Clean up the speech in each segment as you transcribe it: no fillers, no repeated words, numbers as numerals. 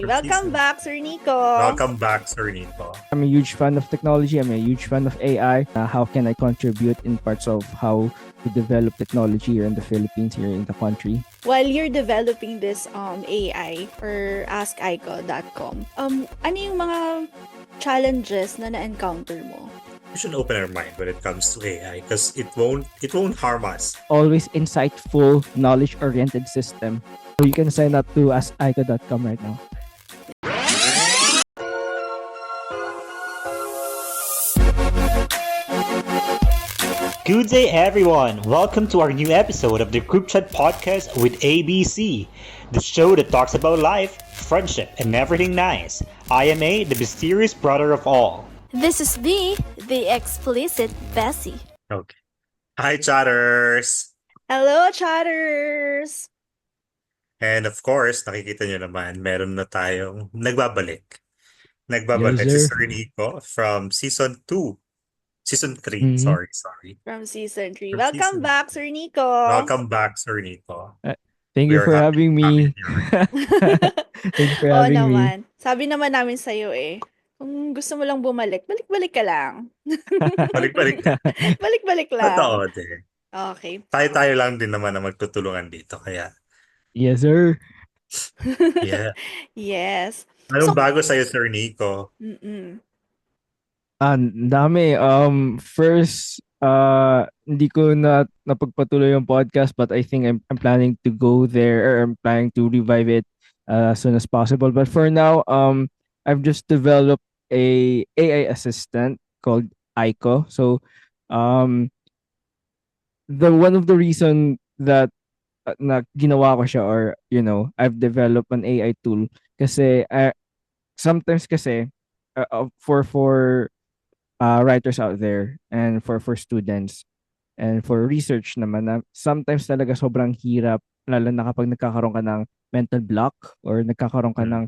Welcome back, Sir Nico. Welcome back, Sir Nico. I'm a huge fan of technology. I'm a huge fan of AI. How can I contribute in parts of how to develop technology here in the Philippines, here in the country? While you're developing this AI or askico.com, ano yung mga challenges na na-encounter mo? We should open our mind when it comes to AI because it won't harm us. Always insightful, knowledge-oriented system. So you can sign up to askico.com right now. Good day, everyone! Welcome to our new episode of the Group Chat Podcast with ABC, the show that talks about life, friendship, and everything nice. I am A, the mysterious brother of all. This is the explicit Bessie. Okay. Hi, chatters! Hello, chatters! And of course, nakikita nyo naman, meron na tayong nagbabalik. Nagbabalik Yes, si sir. Sir Nico from Season 2. Season 3, Mhm. sorry. From Season 3. From Welcome season back, Sir Nico! Welcome back, Sir Nico. Thank We you are for happy- having happy me. to hear Thank you for Oo having me. naman. Sabi naman namin sa'yo kung gusto mo lang bumalik, balik-balik ka lang. Balik-balik. Balik-balik lang. Totoo din. Okay. Tayo lang din naman na magtutulungan dito. Kaya, Yes, sir. yeah. Yes. Anong So- bago sa'yo, Sir Nico? Mm-mm. Ang dami. First, hindi ko na napagpatuloy yung podcast, but I think I'm planning to go there, or I'm planning to revive it as soon as possible. But for now, I've just developed a AI assistant called Aiko. So, the one of the reason that na ginawa ko siya, or I've developed an AI tool kasi sometimes kasi for writers out there, and for students, and for research naman, na sometimes talaga sobrang hirap, lalo na kapag nagkakaroon ka ng mental block, or nagkakaroon ka ng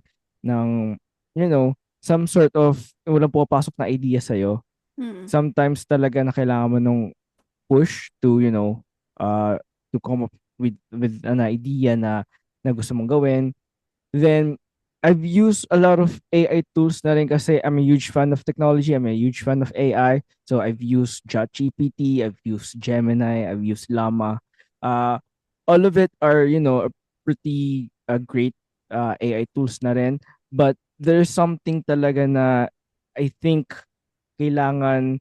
some sort of walang pumapasok na idea sa'yo. Mm. Sometimes talaga na kailangan mo nung push to to come up with an idea na gusto mong gawin. Then I've used a lot of AI tools na rin kasi I'm a huge fan of technology. I'm a huge fan of AI. So I've used ChatGPT, I've used Gemini, I've used Llama. All of it are, a pretty great AI tools na rin. But there's something talaga na I think kailangan,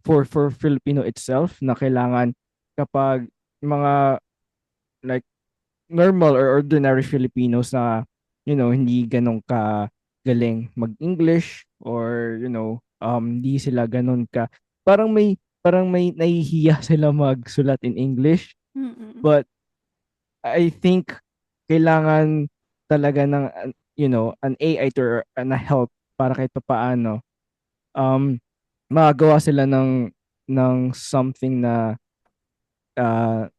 for Filipino itself, na kailangan kapag mga like normal or ordinary Filipinos na hindi ganun ka galing mag-English, or hindi sila ganun ka, parang may nahihiya sila magsulat in English. Mm-mm. But I think kailangan talaga ng an AI to, or na help, para kahit paano magagawa sila ng something na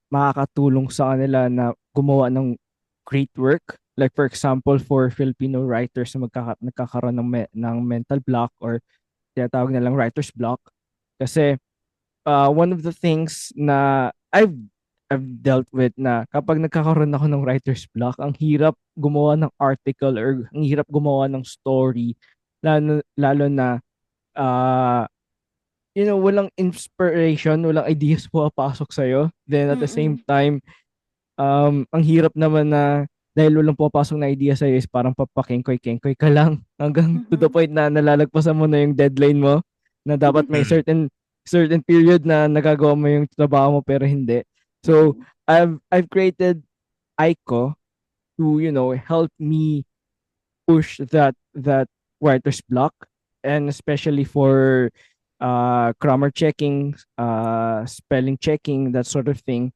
makakatulong sa kanila na gumawa ng great work. Like for example, for Filipino writers na nagkakaroon ng mental block, or tinatawag na lang writer's block. Kasi one of the things na I've dealt with, na kapag nagkakaroon ako ng writer's block, ang hirap gumawa ng article, or ang hirap gumawa ng story, lalo na walang inspiration, walang ideas pumapasok sa'yo. Then at the same time, ang hirap naman na dahil walang pumapasok na idea sa'yo, is parang papakengkoy-kengkoy ka lang hanggang to the point na nalalagpasan mo na yung deadline mo, na dapat may certain period na nagagawa mo yung trabaho mo pero hindi. So I've created Aiko to help me push that writer's block, and especially for grammar checking, spelling checking, that sort of thing.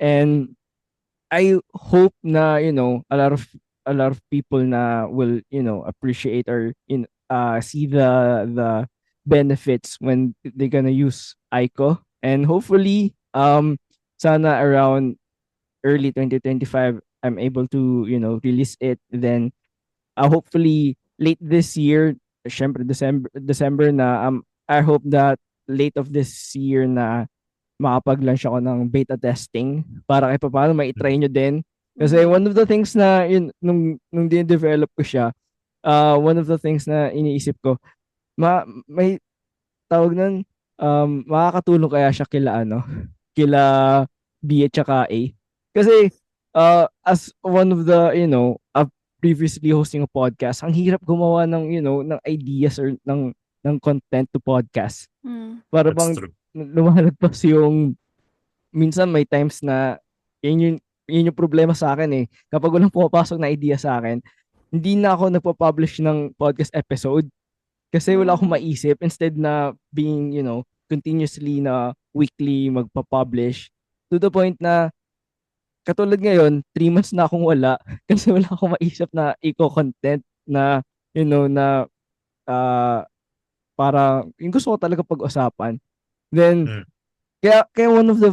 And I hope na a lot of people na will appreciate, or see the benefits when they're gonna use Aiko. And hopefully sana around early 2025 I'm able to release it. Then hopefully late this year, syempre December na, I hope that late of this year na makapag-launch ako ng beta testing, para kahit paano mai-try nyo din. Kasi Mhm. one of the things na yun, nung din-develop ko siya, one of the things na iniisip ko, may tawag nun, makakatulong kaya siya kila kila B at saka A. Kasi as one of the, previously hosting a podcast, ang hirap gumawa ng, ng ideas or ng content to podcast. Mm. Para That's bang true. lumalagpas yung, minsan may times na, yun yung problema sa akin eh. Kapag walang pumapasok na idea sa akin, hindi na ako nagpa-publish ng podcast episode kasi wala akong Mm. maisip, instead na being, continuously na weekly magpa-publish, to the point na katulad ngayon, 3 months na akong wala kasi wala akong maisip na eco-content na, na ah, para yung gusto ko talaga pag-usapan. Then, Mm. kaya one of the,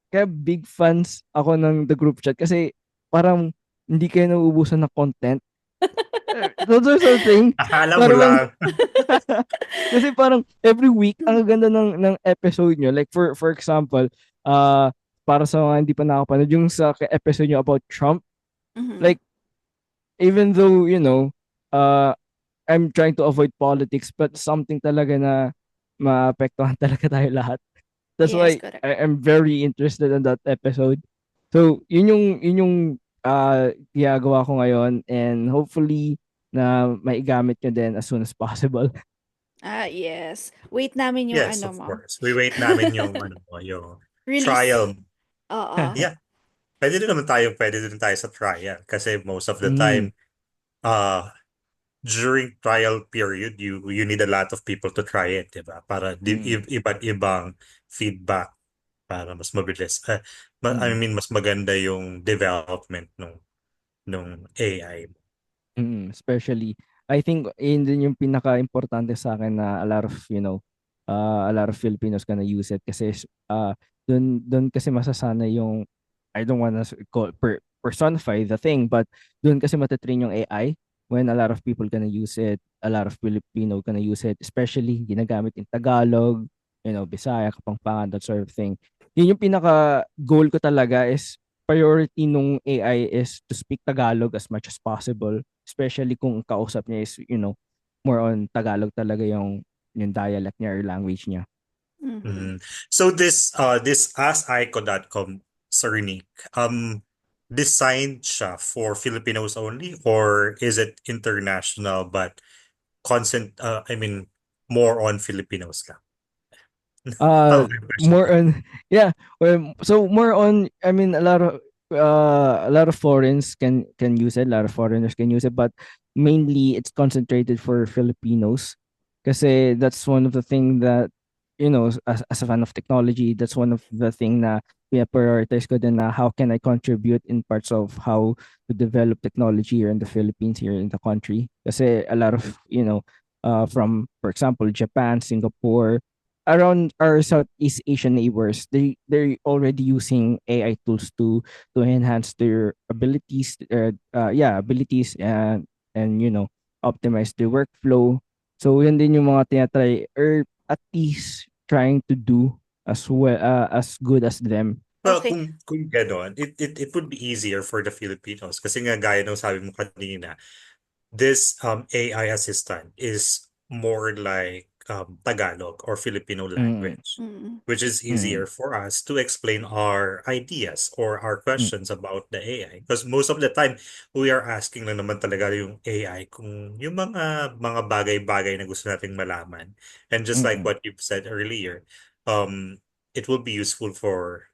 kaya big fans ako ng the group chat kasi parang hindi kayo nauubusan ng content. Those are something. Akala mo Parang lang. kasi parang every week ang ganda ng episode nyo. Like for example, para sa mga hindi pa nakapanood, yung sa episode nyo about Trump, Mhm. like even though, uh, I'm trying to avoid politics, but something talaga na maapektuhan talaga tayo lahat. That's Yes, why correct. I'm very interested in that episode. So, yun yung ginagawa ko ngayon, and hopefully na maigamit nyo din as soon as possible. Yes. Wait namin yung Yes, ano of mo. course. We wait namin yung ano mo, yung Release. trial. Oo. Yeah, pwede din tayo sa trial kasi most of the Mm, time uh during trial period you need a lot of people to try it, 'di ba? Para mm, iba't ibang feedback para mas mabilis. I mm, mean mas maganda yung development nung AI. especially, I think yun din yung pinaka-importante sa akin na a lot of Filipinos gonna use it kasi dun kasi masasana yung, I don't wanna call personify the thing, but dun kasi matatrain yung AI when a lot of people gonna use it, a lot of Filipino gonna use it, especially ginagamit in Tagalog, Bisaya, Kapampangan, that sort of thing. Yun yung pinaka goal ko talaga, is priority nung AI is to speak Tagalog as much as possible, especially kung kausap niya is, more on Tagalog talaga yung dialect niya or language niya. Mhm. So this AskIco.com, Sir Nick, designed siya for Filipinos only or is it international but I mean more on Filipinos lang? Uh, Okay, question more lang. on yeah. Well, so more on, I mean, a lot of foreigners can use it. A lot of foreigners can use it, but mainly it's concentrated for Filipinos, kasi that's one of the thing that, as a fan of technology, that's one of the thing na prioritize ko din, na how can I contribute in parts of how to develop technology here in the Philippines, here in the country. Kasi a lot of, from, for example, Japan, Singapore, around our Southeast Asian neighbors, they're already using AI tools to enhance their abilities, abilities, and optimize their workflow. So yun din yung mga tinatry, or at least trying to do as well, as good as them. Well, Okay. kung gano'n, it would be easier for the Filipinos kasi nga gaya ng sabi mo kanina, this AI assistant is more like Tagalog or Filipino Mm, language, Mm. which is mm, easier for us to explain our ideas or our mm, questions about the AI. Because most of the time, we are asking lang naman talaga yung AI kung yung mga bagay-bagay na gusto nating malaman. And just like mm, what you've said earlier, it will be useful for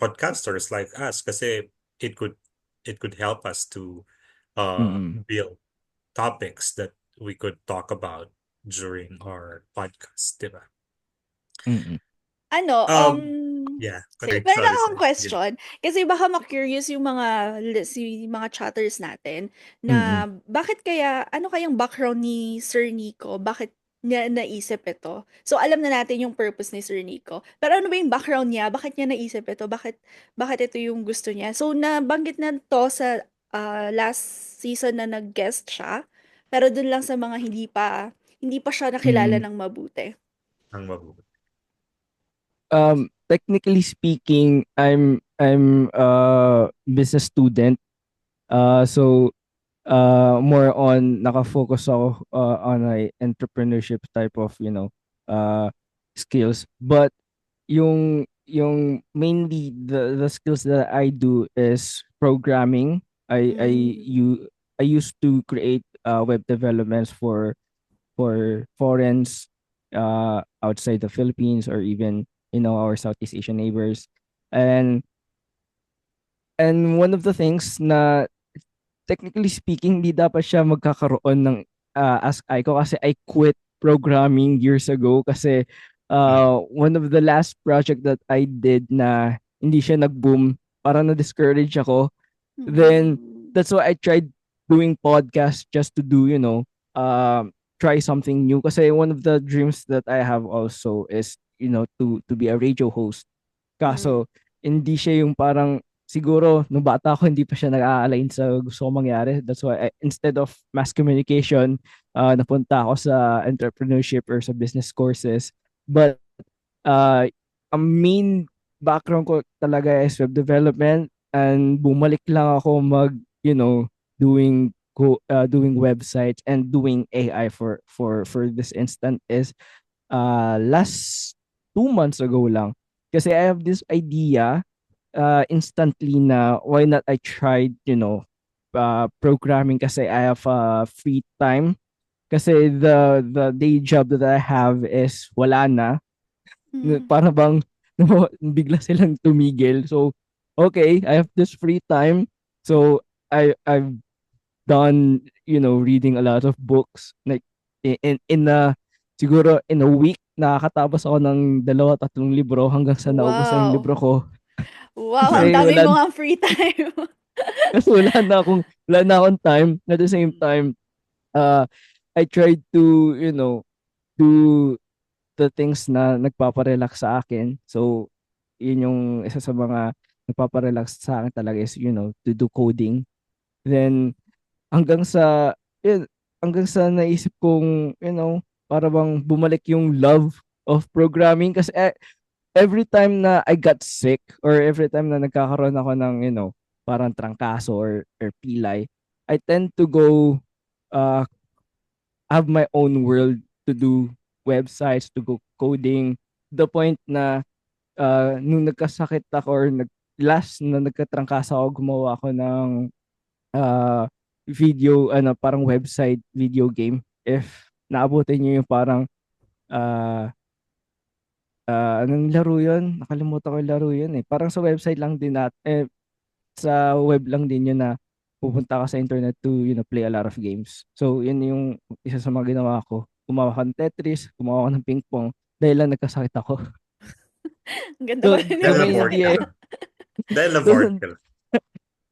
podcasters like us kasi it could it could help us to mm, build topics that we could talk about during our podcast, di ba? mm, Ano, Yeah, sige, correct. meron lang Sorry, akong sorry. Sige. question. Kasi baka ma-curious yung mga chatters natin mm, na bakit kaya, ano kayang background ni Sir Nico? Bakit niya naisip ito? So, alam na natin yung purpose ni Sir Nico. Pero ano ba yung background niya? Bakit niya naisip ito? Bakit ito yung gusto niya? So, nabanggit na to sa last season na nag-guest siya. Pero dun lang sa mga hindi pa siya nakilala mm. ng mabuti. Ang mabuti. technically speaking, I'm a business student. So more on nakafocus ako on a entrepreneurship type of, uh skills. But yung mainly the skills that I do is programming. Mm. I used to create web developments for foreigners outside the Philippines, or even our Southeast Asian neighbors. And one of the things na technically speaking, di dapat siya magkakaroon ng Ask Aiko, kasi I quit programming years ago kasi Mm. one of the last project that I did na hindi siya nag-boom, parang na-discourage ako. Then Mm. that's why I tried doing podcast, just to do, try something new. Kasi one of the dreams that I have also is, to be a radio host. Mm. Kaso, hindi siya yung parang, siguro, nung bata ako, hindi pa siya nag-a-align sa gusto ko mangyari. That's why, instead of mass communication, napunta ako sa entrepreneurship or sa business courses. But, uh, ang main background ko talaga is web development, and bumalik lang ako doing websites and doing AI for this instant is last 2 months ago lang. Kasi I have this idea instantly na why not I tried, programming, kasi I have free time. Kasi the day job that I have is wala na. Mm. Para bang bigla silang tumigil. So, okay, I have this free time. So, I've done, reading a lot of books. Like, in a, siguro, in a week, nakakatapos ako ng 2-3 libro hanggang sa naubos na yung libro Wow. ko. Wow, ang Kasi dami wala, mo ngang free time. kasi wala na akong time. At the same time, uh, I tried to, do the things na nagpaparelax sa akin. So, yun yung isa sa mga nagpaparelax sa akin talaga is, to do coding. Then, hanggang sa, yun, hanggang sa naisip kong, para bang bumalik yung love of programming. Kasi every time na I got sick, or every time na nagkakaroon ako ng, parang trangkaso or pilay, I tend to go uh, have my own world to do websites, to go coding. The point na nung nagkasakit ako, or last na nagkatrangkasa ako, gumawa ako ng uh, parang website video game. If naabutin niyo yung parang uh, anong laro yun? Nakalimutan ko yung laro yun eh. Parang sa website lang din sa web lang din yun, na pupunta ka sa internet to, play a lot of games. So, yun yung isa sa mga ginawa ko. Gumawa ka ng Tetris, gumawa ka ng ping pong, dahil lang nagkasakit ako. Ang ganda So, pala the ng Dahil main na-bored buhay. ka. idea, Dahil na-bored so, ka.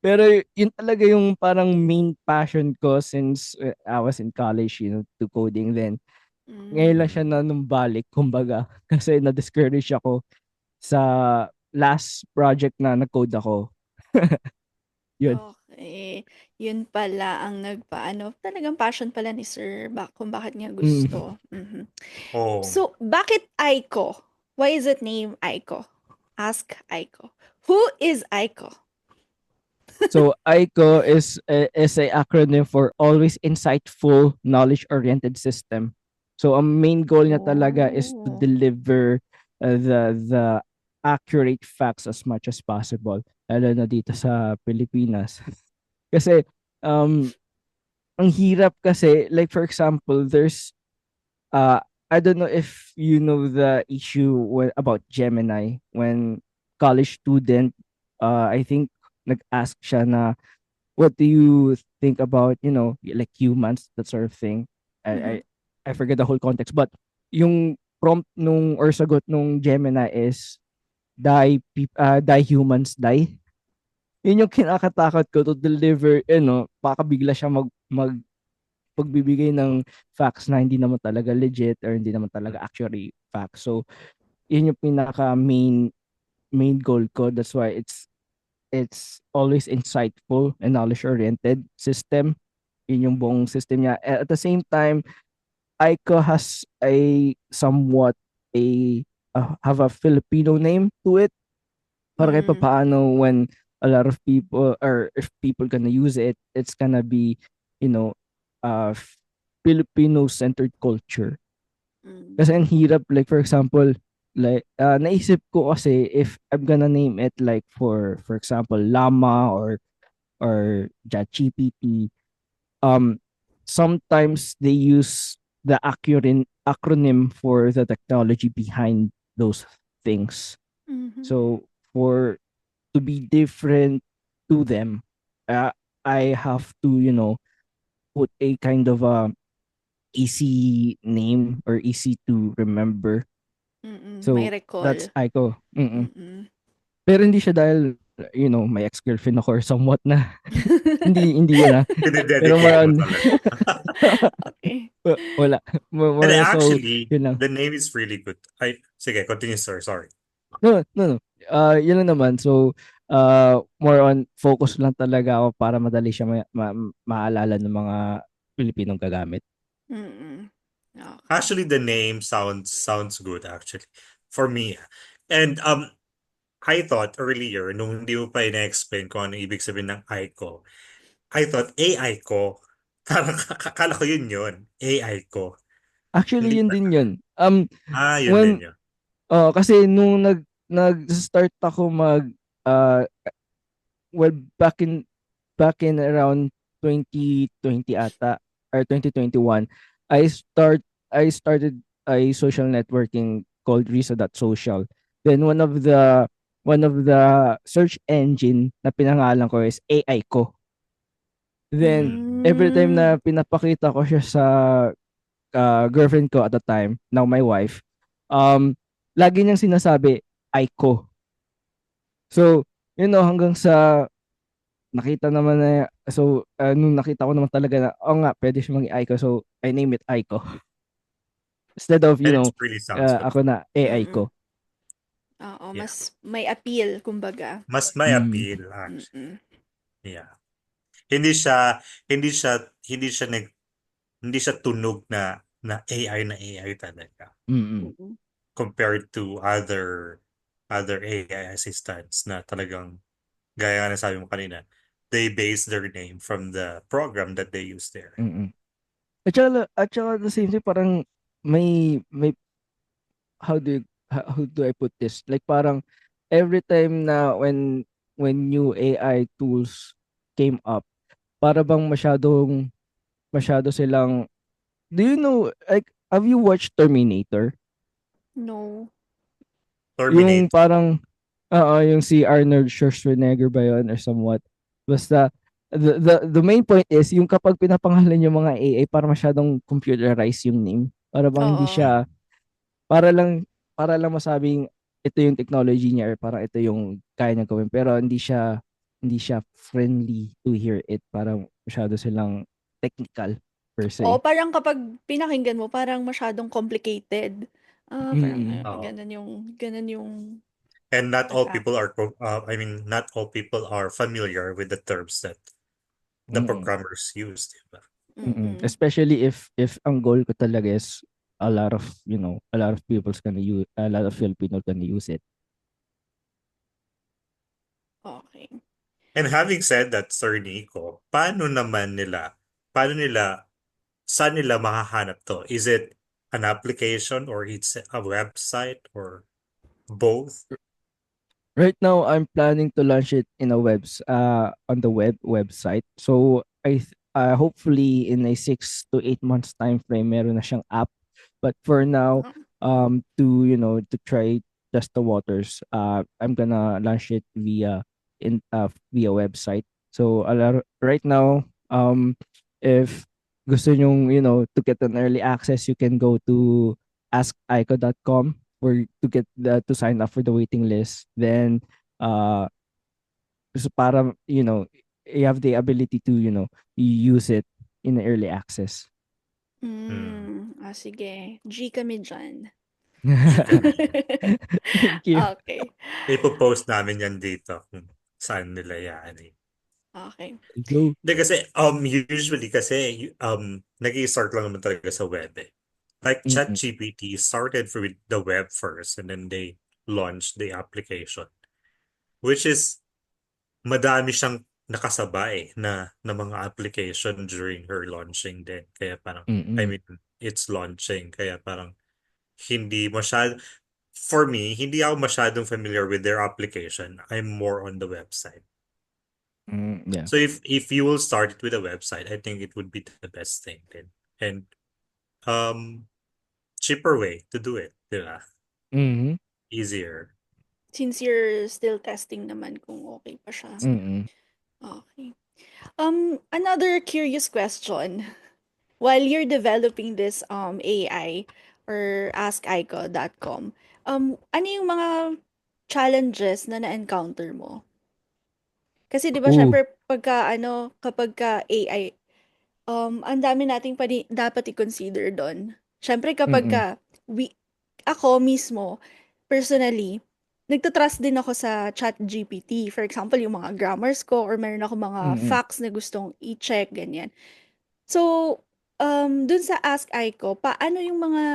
pero yun talaga yung parang main passion ko since I was in college, to coding. Then, ngayon lang siya Mm. na numbalik, kumbaga. Kasi na-discourage ako sa last project na nag-code ako. Yun. Okay. Yun pala ang nagpaano, talagang passion pala ni sir kung bakit niya Mm. gusto. Mhm. Oh. So, bakit Aiko? Why is it named Aiko? Ask Aiko. Who is Aiko? So ICO is a acronym for Always Insightful Knowledge-Oriented System. So ang main goal niya talaga is to Oh. deliver the accurate facts as much as possible, lalo na dito sa Pilipinas. Kasi ang hirap kasi, like for example, there's I don't know if you know the issue about Gemini, when college student, I think nag-ask siya na, what do you think about, like humans, that sort of thing. I Mhm. I forget the whole context, but yung prompt nung, or sagot nung Gemini is die humans die. Yun yung kinakatakot ko to deliver, baka bigla siya pagbibigay ng facts na hindi naman talaga legit, or hindi naman talaga actually facts. So, yun yung pinaka main goal ko. That's why it's always insightful and knowledge-oriented system. Yun yung buong system niya. At the same time, ICO has a somewhat a have a Filipino name to it. Para kahit Mm. paano when a lot of people, or if people gonna use it, it's gonna be, you know, uh, Filipino-centered culture. Mm. Kasi ang hirap, like for example, like naisip ko kasi if I'm gonna name it like for example, Llama or ChatGPT, sometimes they use the acronym for the technology behind those things. Mhm. So for to be different to them, I have to, put a kind of a easy name or easy to remember. May So that's recall. Aiko. Mm-mm. Mm. Pero hindi siya dahil, may ex-girlfriend ako or somewhat na. Hindi yun ah. Pero more Dinededicate mo on, talaga. Okay. wala. And More so, actually, yun lang. the name is really good. Sige, continue, sir. Sorry. No, no, no. Yun lang naman. So, more on focus lang talaga ako para madali siya maalala ng mga Pilipinong gagamit. Mm. Okay. Actually, the name sounds good actually for me. And I thought earlier nung hindi mo pa ina-explain kung ano ibig sabihin ng ICO. I thought AI ko. Parang kakala ko yun. AI ko. Actually, Hindi yun pa. din yun. Yun din When, yun. kasi nung nag-start ako uh, well, back in around 2020 ata, or 2021, I start I started a social networking called Risa.social. Then one of the search engine na pinangalan ko is AI ko. Then every time Mm. na pinapakita ko siya sa girlfriend ko at the time, now my wife, lagi niyang sinasabi I ko. So, hanggang sa nakita naman na, so nung nakita ko naman talaga na nga pwede siya maging Aiko, so I name it Aiko instead of And it really sounds good. ako na AI Mm. ko. Oo, Yeah. mas may appeal kumbaga. Mas may Mm. appeal actually. Mm. Yeah. Hindi siya hindi siya hindi siya nag hindi siya tunog na AI talaga Mm. Mm. compared to other AI assistants na talagang gaya nga na sabi mo kanina, they base their name from the program that they use there. Mm. At saka at the same time parang may how do I put this? Like parang every time na when new AI tools came up, para bang masyado silang, do you know, like, have you watched Terminator? No. Yung Terminate. parang, yung si Arnold Schwarzenegger ba yun or somewhat. Basta, the main point is, yung kapag pinapangalan yung mga AI, para masyadong computerized yung name. Para bang hindi Oo. siya, para lang masabing, ito yung technology niya or parang ito yung kaya niya gawin. Pero hindi siya friendly to hear it. Parang masyado silang technical per Oo, se. parang kapag pinakinggan mo parang masyadong complicated. Parang Mm. Oo. ganun yung And not all attack. people not all people are familiar with the terms that the Mm. programmers use, diba? Mm. Mm. Especially if ang goal ko talaga is a lot of Filipinos gonna use it. Okay. And having said that, Sir Nico, paano nila, saan nila makahanap to? Is it an application or it's a website or both? Right now, I'm planning to launch it on the website. So hopefully in a 6 to 8 months time frame, meron na siyang app. But for now, to try test the waters, I'm gonna launch it via website. So right now, if gusto nyong, to get an early access, you can go to askico.com to sign up for the waiting list. Then so para you have the ability to use it in the early access. Sige. G kami dyan. G kami. Thank you. Okay. Ipopost namin yan dito kung saan nila yan eh. Okay. Go. Hindi kasi usually kasi nag-i-start lang naman talaga sa web eh. Like Mm-mm. ChatGPT started with the web first and then they launched the application, which is madami siyang nakasabay na mga application during her launching din. Kaya parang, I Mm-mm. mean, it's launching. Kaya parang hindi masyad for me, hindi ako masyadong familiar with their application. I'm more on the website. Yeah. So if you will start it with a website, I think it would be the best thing then. And um cheaper way to do it, diba? Mm-hmm. Easier. Since you're still testing naman kung okay pa siya. Mm-mm. Okay. Another curious question. While you're developing this AI or askico.com, ano yung mga challenges na na-encounter mo? Kasi 'di ba Ooh. syempre kapagka AI, ang dami nating dapat i-consider do'n. Siyempre Mm-mm. kapagka ako mismo, personally, nagta-trust din ako sa ChatGPT. For example, yung mga grammars ko or meron akong mga Mm-mm. facts na gustong i-check, ganyan. So, dun sa Ask Aiko, paano yung mga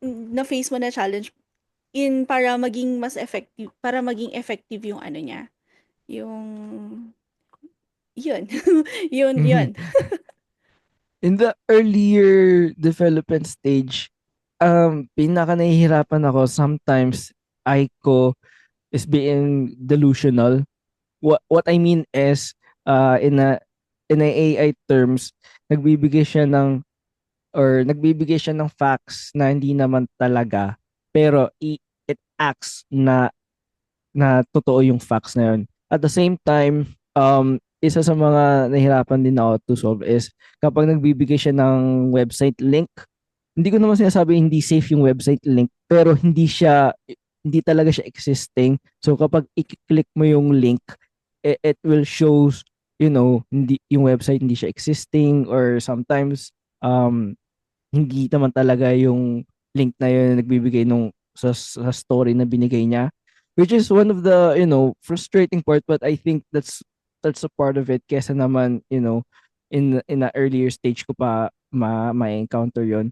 na-face mo na challenge para maging effective yung ano niya, yung yun, yun. Mhm. In the earlier development stage, pinaka nahihirapan ako sometimes Aiko is being delusional. What I mean is in a AI terms, nagbibigay siya ng facts na hindi naman talaga, pero it acts na totoo yung facts na yun. At the same time, isa sa mga nahirapan din ako to solve is kapag nagbibigay siya ng website link, hindi ko naman sinasabi hindi safe yung website link, pero hindi talaga siya existing. So kapag i-click mo yung link, it will shows, hindi yung website hindi siya existing, or sometimes hindi naman talaga yung link na yun nagbibigay sa story na binigay niya, which is one of the frustrating part, but I think that's a part of it, kesa naman in a earlier stage ko pa ma-encounter yon.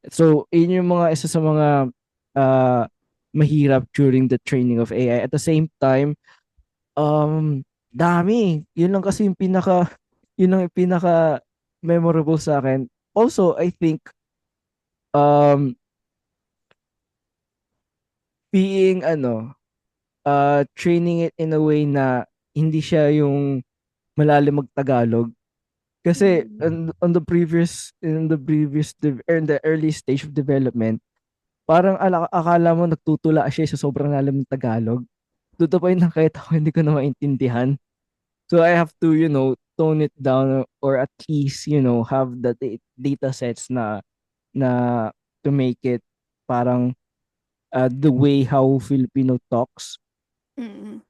So yun yung mga isa sa mga uh, mahirap during the training of AI. At the same time, dami, yun lang kasi yun lang yung pinaka memorable sa akin. Also, I think um being training it in a way na hindi siya yung malalim mag-Tagalog, kasi Mm. in the early stage of development, parang akala mo nagtutula siya sa sobrang lalim ng Tagalog, to the point na kahit ako hindi ko na maintindihan. So I have to, tone it down, or at least, have the data sets na to make it parang the way how Filipino talks Mm.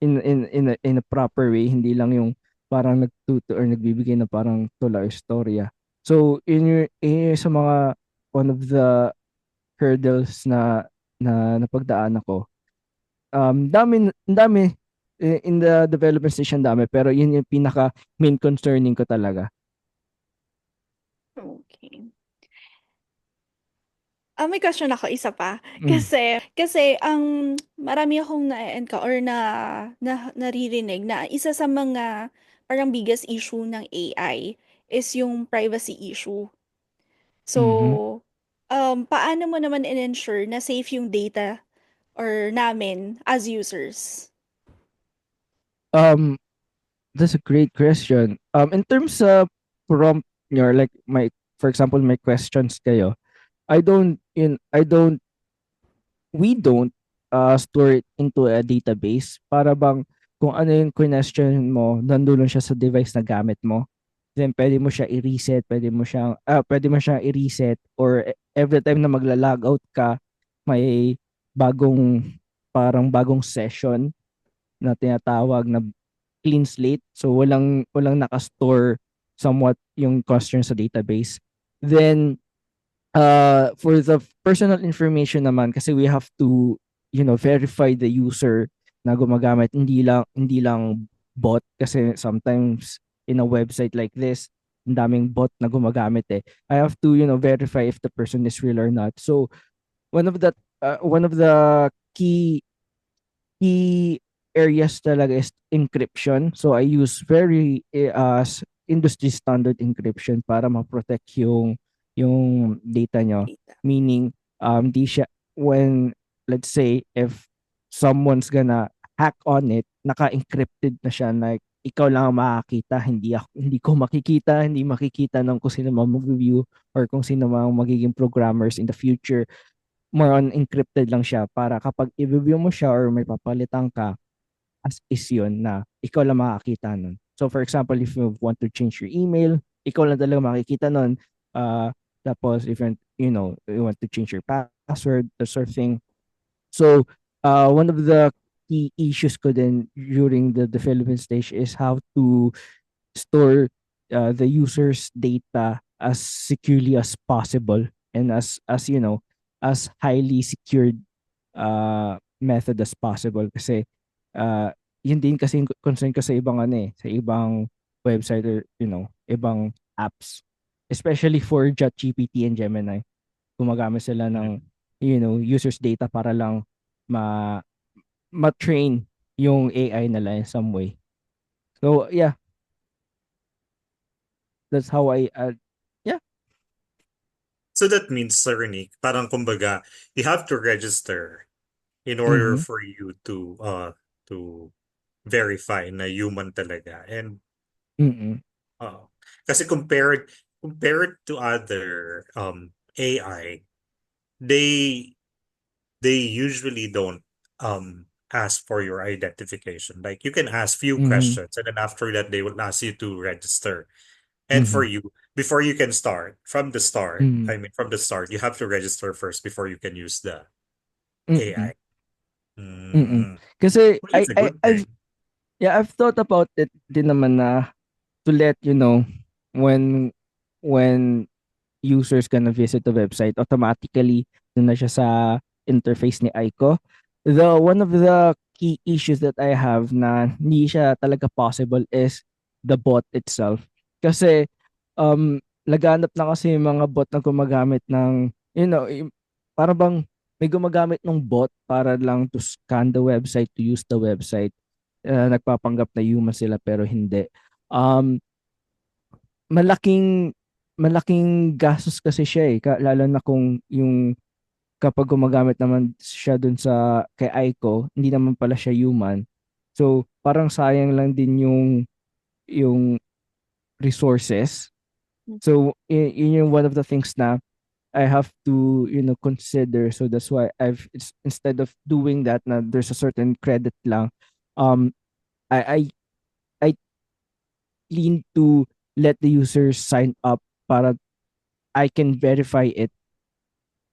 in a proper way, hindi lang yung parang nagtuto or nagbibigay na parang tula or storya. So sa mga one of the hurdles na napagdaan ako, dami in the development stage, ang dami, pero yun yung pinaka main concerning ko talaga. Okay. May question ako, isa pa. Mm. Kasi ang marami akong or naririnig na isa sa mga parang biggest issue ng AI is yung privacy issue. So, Mhm. paano mo naman in-ensure na safe yung data or namin as users? um that's a great question. In terms of prompt, like for example, my questions kayo, I don't in I don't we don't store it into a database, para bang kung ano yung question mo, nandun lang siya sa device na gamit mo. Then pwede mo siya i-reset, pwede mo siya i-reset, or every time na magla-log out ka, may bagong session na tinatawag na clean slate. So walang naka-store somewhat yung question sa database. Then for the personal information naman, kasi we have to verify the user na gumagamit, hindi lang bot, kasi sometimes in a website like this, ang daming bot na gumagamit eh. I have to, verify if the person is real or not. So one of the key areas talaga is encryption. So I use very industry standard encryption para ma-protect yung data nyo. Data. Meaning di siya when let's say if someone's gonna hack on it, naka-encrypted na siya, like ikaw lang ang makakita, hindi ko makikita, hindi makikita ng kung sino man mag-review or kung sino man magiging programmers in the future. More on encrypted lang siya para kapag i-review mo siya or may papalitan ka, as is yun na ikaw lang makakita nun. So for example, if you want to change your email, ikaw lang talaga makikita nun. Tapos if you want to change your password, that sort of thing. So one of the key issues ko din during the development stage is how to store the user's data as securely as possible and as highly secured method as possible kasi yun din kasi yung concern ko sa ibang sa ibang website or ibang apps, especially for ChatGPT and Gemini. Gumagamit sila ng users data para lang ma-train yung AI nila in some way. So yeah, that's how I So that means, Sir Nick, parang kumbaga, you have to register in order for you to verify na human talaga. And kasi compared to other AI, they usually don't ask for your identification. Like you can ask few questions, and then after that they will ask you to register. And for you, before you can start, from the start, you have to register first before you can use the AI. Kasi Well, that's a good thing. I've thought about it din naman na to let when users gonna visit the website, automatically doon na siya sa interface ni Aiko. One of the key issues that I have na hindi siya talaga possible is the bot itself. Kasi laganap na kasi yung mga bot na gumagamit ng para bang may gumagamit ng bot para lang to scan the website, to use the website. Nagpapanggap na human sila pero hindi. Malaking gastos kasi siya lalo na kung yung kapag gumagamit naman siya dun sa kay Aiko, hindi naman pala siya human. So parang sayang lang din yung resources. So yun yung one of the things na I have to consider. So that's why instead of doing that na there's a certain credit lang, I lean to let the users sign up para I can verify it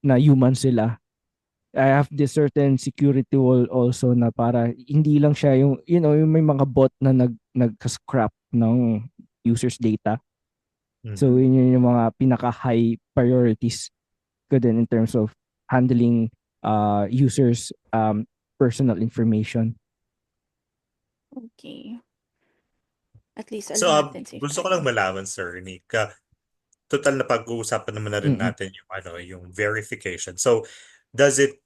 na human sila. I have this certain security wall also na para hindi lang siya yung may mga bot na nag-scrap ng users data. So yun yung mga pinaka high priorities ko din in terms of handling users personal information. Okay. At least So, alam natin gusto ko lang malaman, Sir Nick, total na pag-uusapan naman na rin natin yung verification. So, does it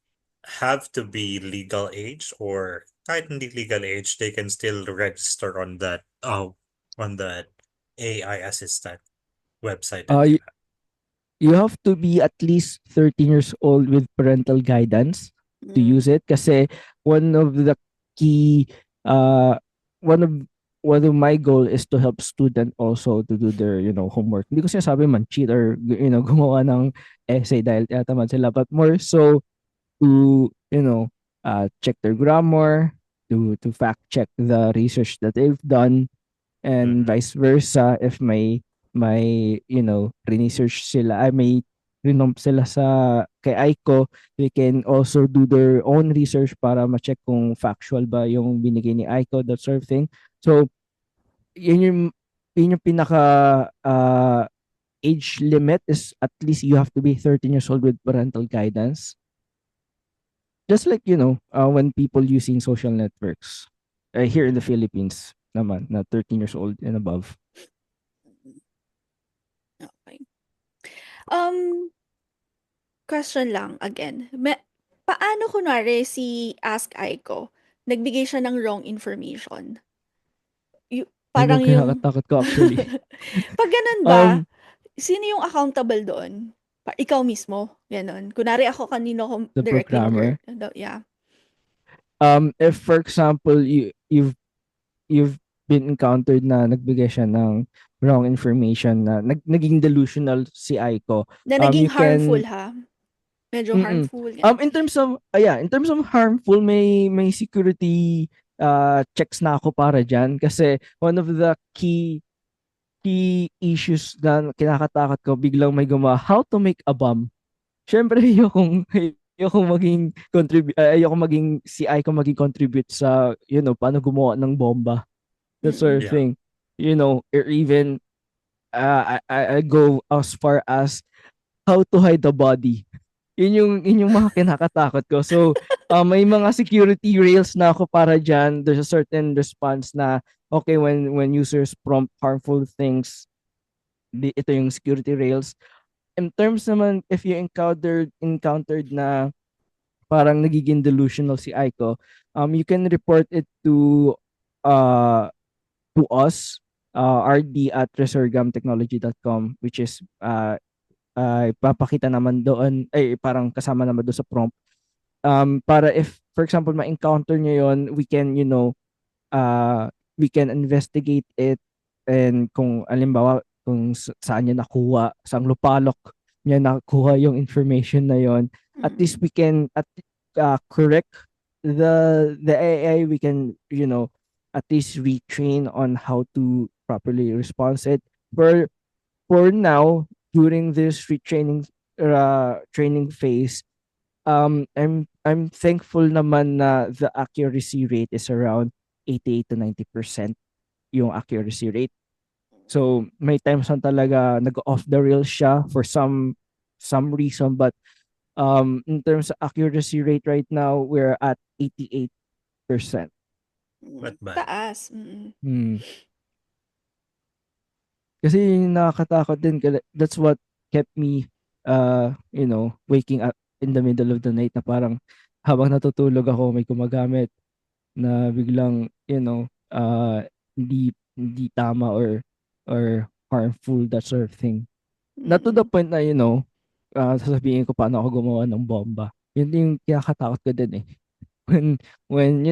have to be legal age, or kahit hindi legal age, they can still register on that AI assistant website? You have to be at least 13 years old with parental guidance to use it kasi one of the key one of my goal is to help student also to do their homework. Hindi ko sinasabi man cheat or gumawa ng essay dahil tinatamad sila, but more so to check their grammar, to fact check the research that they've done, and vice versa. If may research sila, may rinomp sila sa kay Aiko, they can also do their own research para ma-check kung factual ba yung binigay ni Aiko, that sort of thing. So yun yung pinaka age limit is at least you have to be 13 years old with parental guidance. Just like when people using social networks here in the Philippines naman na 13 years old and above. Um, question lang again. Paano kunwari si Ask Aiko, nagbigay siya ng wrong information? Yun Parang yung yung kinakatakot ko actually. pag ganun ba, Um, sino yung accountable doon? Ikaw mismo, ganun. Kunwari ako kanino ko the directly programmer. yeah. If for example, you've been encountered na nagbigay siya ng wrong information na naging delusional si Aiko, Na naging you harmful can ha. Medyo mm harmful, ganun. in terms of in terms of harmful, may security checks na ako para diyan kasi one of the key issues na kinakatakot ko biglang may gumawa how to make a bomb. Syempre ayokong maging ayokong maging si Aiko maging contribute sa paano gumawa ng bomba, that sort of Yeah. thing. Or even I go as far as how to hide the body. Yun yung mga kinakatakot ko. So, may mga security rails na ako para dyan. There's a certain response na, okay, when users prompt harmful things, ito yung security rails. In terms naman, if you encountered na parang nagiging delusional si Aiko, you can report it uh, to us, rd@resurgamtechnology.com, which is ipapakita naman doon, parang kasama naman doon sa prompt. Para if, for example, ma-encounter nyo yun, we can investigate it, and kung alimbawa, kung saan niya nakuha, saang lupalok niya nakuha yung information na yon, at least we can correct the AI. We can, at least retrain on how to properly respond it. For now, during this retraining training phase, I'm thankful naman na the accuracy rate is around 88 to 90% yung accuracy rate. So may times na talaga nag-off the rails siya for some reason, but in terms of accuracy rate right now, we're at 88%. Not bad. Taas. Kasi yung nakakatakot din, that's what kept me waking up in the middle of the night, na parang habang natutulog ako may gumagamit na biglang hindi tama or harmful, that sort of thing. Not to the point na sasabihin ko paano ako gumawa ng bomba. Yun yung kinakatakot ko din eh. When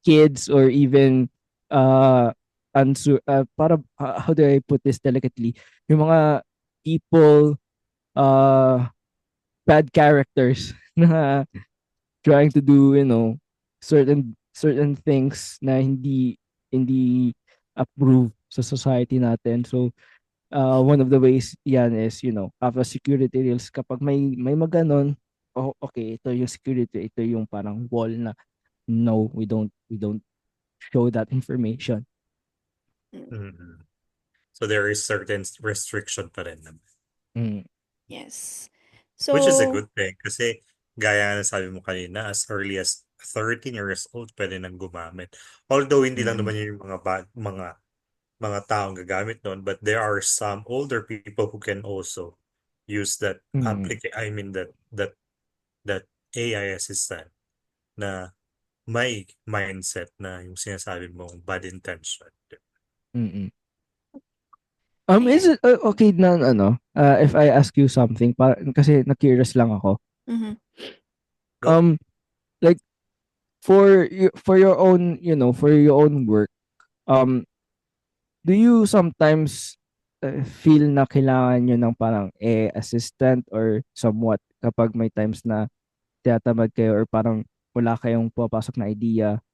kids or even para how do I put this delicately, yung mga people, bad characters na trying to do certain things na hindi approve sa society natin. So one of the ways yan is have a security rails. Kapag may maganon, okay, ito yung security, ito yung parang wall na no, we don't show that information. So there is certain restriction pa rin naman. Yes. Which is a good thing kasi gaya na sabi mo kanina, as early as 13 years old pwede nang gumamit. Although hindi lang naman yung mga taong gagamit noon, but there are some older people who can also use that that AI assistant na may mindset na yung sinasabi mong bad intention. Is it okay na if I ask you something, kasi na-curious lang ako. Like for your own, for your own work, do you sometimes feel na kailangan nyo ng parang assistant or somewhat kapag may times na tiyatamad kayo or parang wala kayong papasok na idea?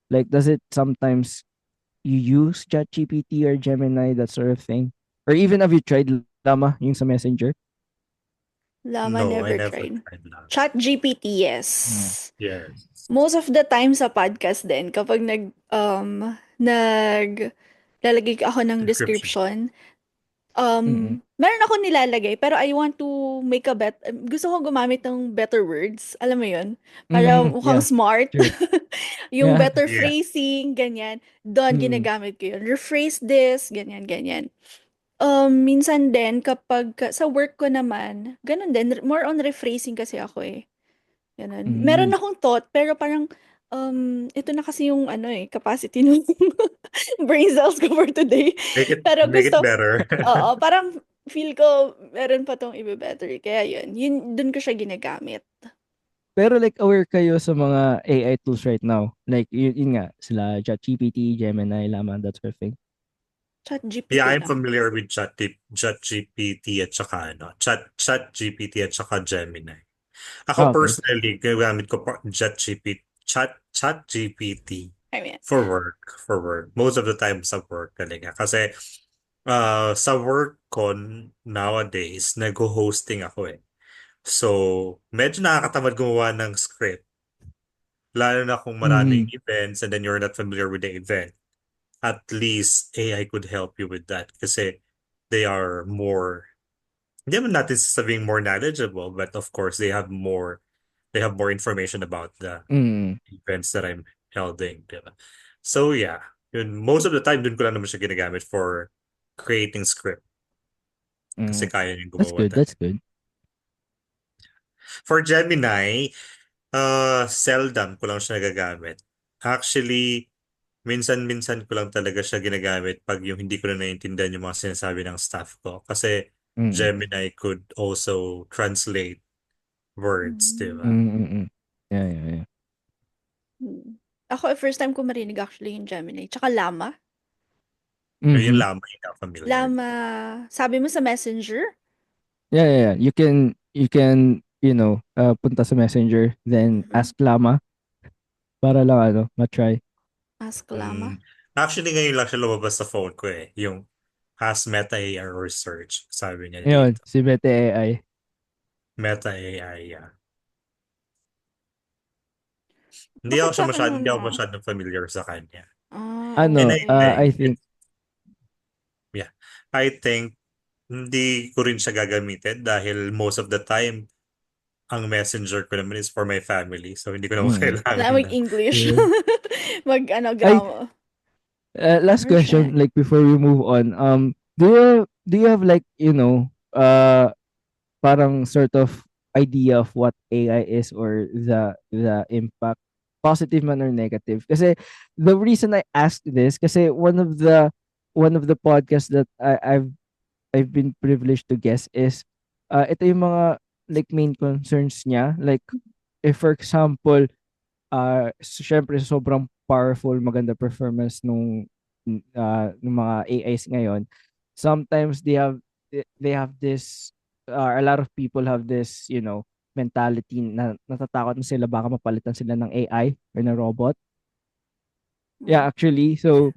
Like, does it sometimes you use ChatGPT or Gemini, that sort of thing? Or even have you tried Llama, yung sa Messenger? Llama, No, never I never tried. tried Llama. ChatGPT, yes. Yes. Most of the time sa podcast din, kapag lalagay ako ng description, meron ako nilalagay, pero I want to make gusto ko gumamit ng better words, alam mo yun? Para mukhang smart. Sure. Yung Yeah. better phrasing, ganyan. Doon, ginagamit ko yun. Rephrase this, ganyan. Minsan din kapag sa work ko naman, ganun din, more on rephrasing kasi ako eh. Ganun. Meron Mm. akong thought, pero parang, ito na kasi yung ano eh, capacity ng brain cells ko for today. Pero Make it gusto, better. oo, parang feel ko meron pa tong ibe-better. Kaya yun, dun ko siya ginagamit. Pero like aware kayo sa mga AI tools right now? Like yun nga, sila ChatGPT, Gemini, Llama, that sort of thing. Yeah, ChatGPT I'm lang. familiar with ChatGPT at saka ChatGPT at saka Gemini. Ako Okay. personally, ginagamit ko ChatGPT I mean, for work. Most of the time sa work talaga. Kasi sa work ko nowadays, nag-hosting ako eh. So, medyo nakakatamad gumawa ng script. Lalo na kung maraming Mm. events and then you're not familiar with the event. At least AI could help you with that kasi they are more, hindi naman natin sasabing more knowledgeable, but of course they have more information about the Mm. events that I'm holding, diba? So yeah, most of the time dun ko lang naman siya ginagamit for creating script kasi Mm. kaya niyang That's gumawa good. That's talaga. good. For Gemini, seldom ko lang siya nagagamit. Actually, minsan-minsan ko lang talaga siya ginagamit pag yung hindi ko na naiintindihan yung mga sinasabi ng staff ko. Kasi Mm. Gemini could also translate words, di ba? Mm. Mm. Yeah, yeah, yeah. Ako, first time ko marinig actually yung Gemini. Tsaka Llama. Yung Mm-hmm. lamang hindi ako familiar. Llama, sabi mo sa Messenger? Yeah, yeah, yeah. You can, punta sa Messenger, then Mhm. ask Llama para lang ma-try. Ask Llama. Actually, ngayon lang siya lumabas sa phone ko eh. Yung Ask Meta AI or Search, sabi niya Yun, dito. si Bete AI. Meta AI, yeah. Bakit sa akin Hindi ako wala? masyadong familiar sa kanya. And Ano, I Okay. I think, think, yeah, I think hindi ko rin siya gagamitin dahil most of the time, ang messenger ko naman is for my family. So, hindi ko naman mm, kailangan Na na. mag-English. yeah. Ay, Grammar. last question, Check. like before we move on, do you have like, parang sort of idea of what AI is or the impact, positive man or negative? Kasi the reason I asked this, kasi one of the podcasts that I've been privileged to guess is ito yung mga like main concerns niya, like if for example syempre sobrang powerful, maganda performance nung mga AIs ngayon. Sometimes they have this a lot of people have this, mentality na natatakot na sila baka mapalitan sila ng AI or ng robot. Yeah, actually. So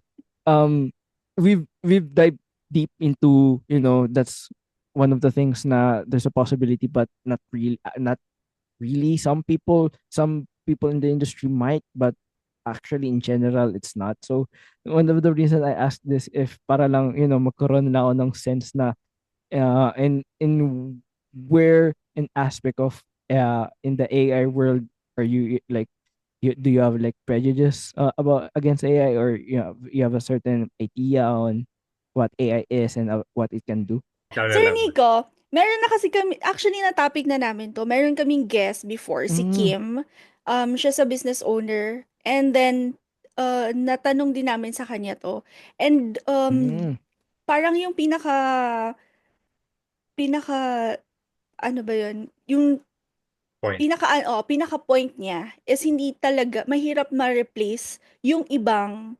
we've dived deep into, that's one of the things na there's a possibility but not really. Some people in the industry might, but actually in general it's not. So one of the reasons I asked this, if para lang magkaroon na ako ng sense na in where an aspect of in the AI world are you like, do you have like prejudice about against AI, or you have a certain idea on what AI is and what it can do? Kaya Sir lang. Nico, meron na kasi kami, actually na topic na namin to, meron kaming guest before, si Mm. Kim. Siya sa business owner. And then, natanong din namin sa kanya to. And, Mm. parang yung pinaka, ano ba yun? Yung Point. pinaka-point niya is hindi talaga, mahirap ma-replace yung ibang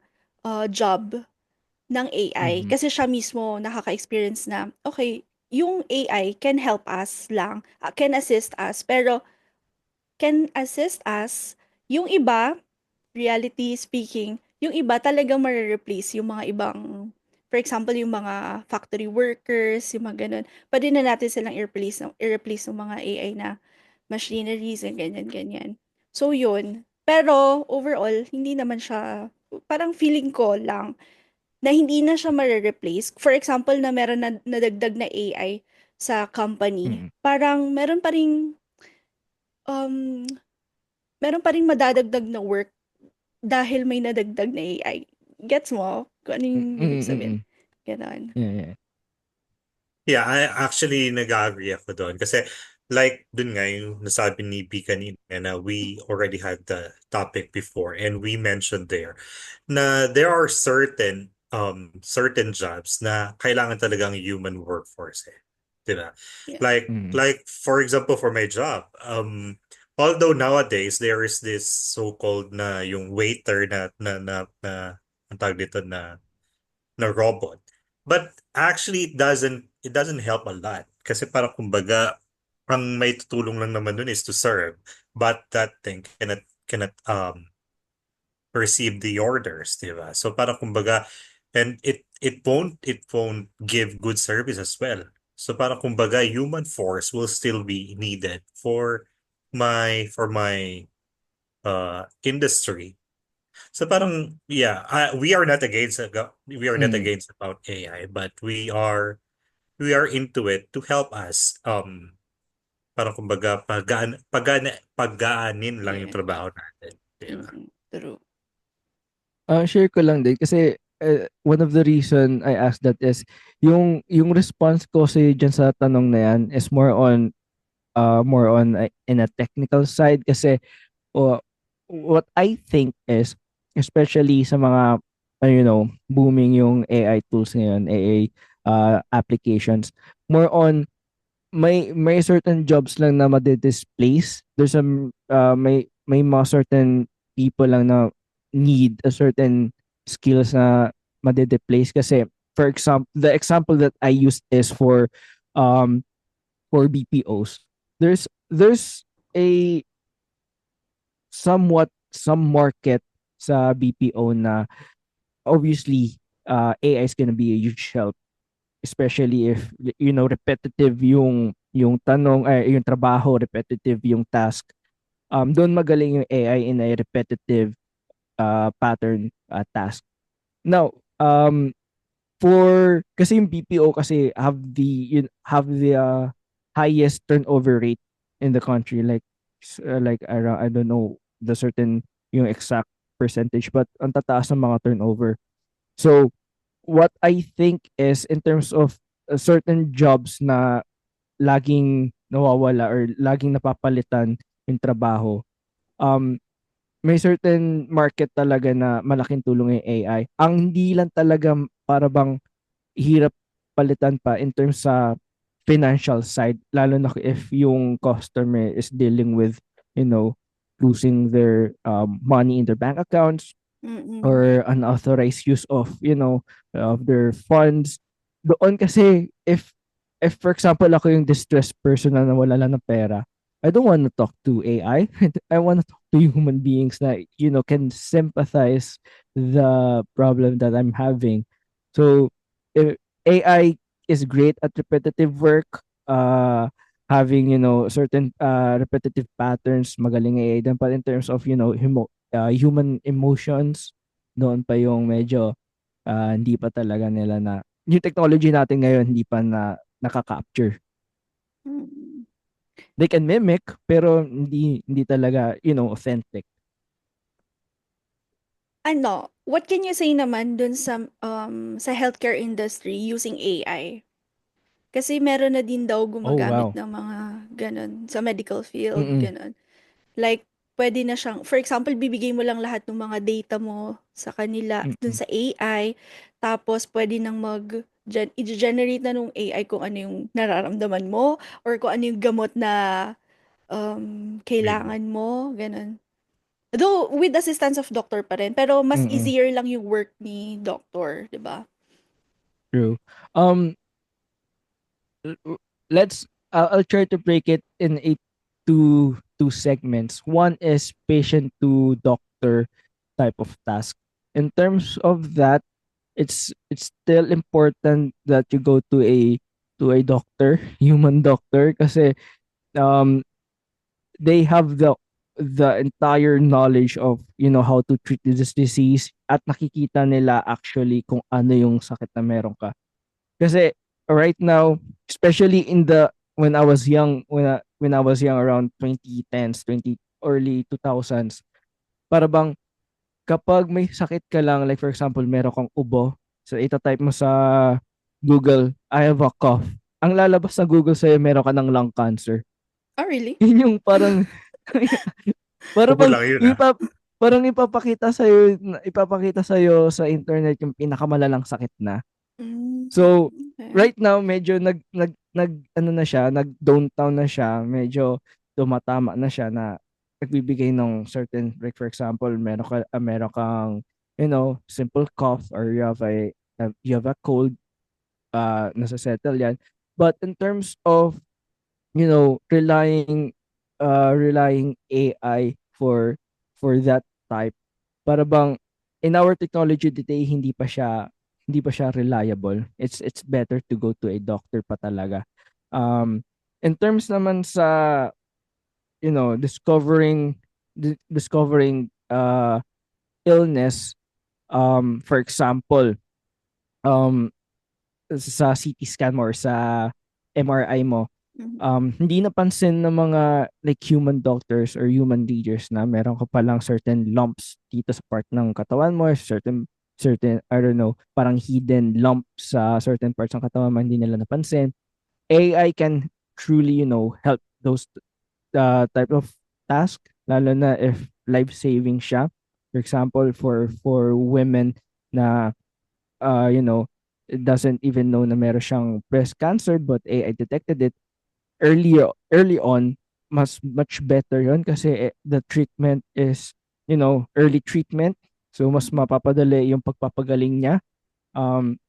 job ng AI. Mhm. Kasi siya mismo nakaka-experience na, okay, yung AI can help us lang, can assist us, pero can assist us, yung iba, reality speaking, yung iba talagang ma-replace yung mga ibang, for example, yung mga factory workers, yung mga ganun. Pwede na natin silang i-replace ng mga AI na machineries and ganyan-ganyan. So, yun. Pero, overall, hindi naman siya, parang feeling ko lang, na hindi na siya mare-replace. For example, na meron na nadagdag na AI sa company, Mm. parang um, meron pa ring madadagdag na work dahil may nadagdag na AI. Gets mo? Kung ano Mm. yung ibig Mm. sabihin? Mm. Ganon. Yeah, yeah. Yeah, I actually nag-agree ako doon. Kasi like dun nga yung nasabi ni B kanina na we already had the topic before and we mentioned there na there are certain jobs na kailangan talagang human workforce eh. 'Di ba? Yeah. Mm. Like for example for my job, although nowadays there is this so-called na yung waiter na ang tawag dito na robot. But actually it doesn't help a lot kasi parang kumbaga ang may tutulong lang naman dun is to serve but that thing cannot receive the orders, di ba? So parang kumbaga and it won't give good service as well. So parang kumbaga human force will still be needed for my industry. So parang yeah, we are not Mm. against about AI, but we are into it to help us parang kumbaga pagaanin lang yung Yeah. trabaho natin, di ba? True. Share ko lang din kasi one of the reason I asked that is yung response ko sa dyan sa tanong na yan is more on in a technical side kasi uh, what I think is especially sa mga booming yung AI tools ngayon, AI applications, more on may certain jobs lang na made-displace. There's some may mga certain people lang na need a certain skills na made-displace kasi for example, the example that I used is um for BPOs. There's a some market sa BPO na obviously AI is gonna be a huge help, especially if repetitive yung tanong ay yung trabaho, repetitive yung task. Doon magaling yung AI in a repetitive pattern task. Now, for kasi yung BPO kasi have the highest turnover rate in the country, like around, I don't know the certain yung exact percentage, but ang tataas ng mga turnover. So what I think is in terms of certain jobs na laging nawawala or laging napapalitan yung trabaho, um, may certain market talaga na malaking tulong yung AI. Ang hindi lang talaga para bang hirap palitan pa in terms sa financial side, lalo na if yung customer is dealing with, you know, losing their money in their bank accounts Mm. or unauthorized use of of their funds. Doon kasi if for example ako yung distressed person na nawala lang ng pera, I don't want to talk to AI. I want to talk to human beings that can sympathize the problem that I'm having. So if AI is great at repetitive work, having certain repetitive patterns, magaling AI din, but in terms of human emotions, doon pa yung medyo hindi pa talaga nila na yung technology natin ngayon hindi pa na nakaka-capture. Mm. They can mimic pero hindi talaga authentic. Ano, what can you say naman dun sa healthcare industry using AI? Kasi meron na din daw Oh, gumagamit wow. ng mga gano'n sa medical field, Mm. gano'n. Like, pwede na siyang, for example, bibigay mo lang lahat ng mga data mo sa kanila, dun Mm. sa AI, tapos pwede nang i-generate na nung AI kung ano yung nararamdaman mo, or kung ano yung gamot na Need mo. kailangan mo, gano'n. Though, with assistance of doctor pa rin, pero mas Mm. easier lang yung work ni doctor, di ba? True. Um let's I'll try to break it in two segments. One is patient to doctor type of task. In terms of that, it's still important that you go to a doctor, human doctor, kasi um they have the entire knowledge of how to treat this disease at nakikita nila actually kung ano yung sakit na meron ka. Kasi right now, especially when I was young, when I was young around 2010s, 20 early 2000s, para bang kapag may sakit ka lang, like for example, meron kang ubo, so itatype mo sa Google, I have a cough. ang lalabas sa Google sa'yo, meron ka ng lung cancer. Oh, really? Yun yung parang, parang Kubo lang yun parang ipapakita sa'yo sa internet yung pinakamalalang sakit na. Mm, So, okay. right now, medyo ano na siya, nag-downtown na siya, medyo tumatama na siya na nagbibigay ng certain, like for example, meron kang, simple cough or you have a cold, nasa-settle yan. But in terms of, relying AI for that type, para bang in our technology today hindi pa siya reliable. It's better to go to a doctor pa talaga. In terms naman sa discovering illness, for example, um sa CT scan mo or sa MRI mo, Mhm. hindi napansin ng mga like human doctors or human readers na meron ka palang certain lumps dito sa part ng katawan mo, or certain I don't know, parang hidden lump sa certain parts ng katawan mo hindi nila napansin. AI can truly, help those type of task, lalo na if life-saving siya. For example, for women na it doesn't even know na meron siyang breast cancer but AI detected it early on, much better yon kasi the treatment is, early treatment. So mas mapapadali yung pagpapagaling niya. Um,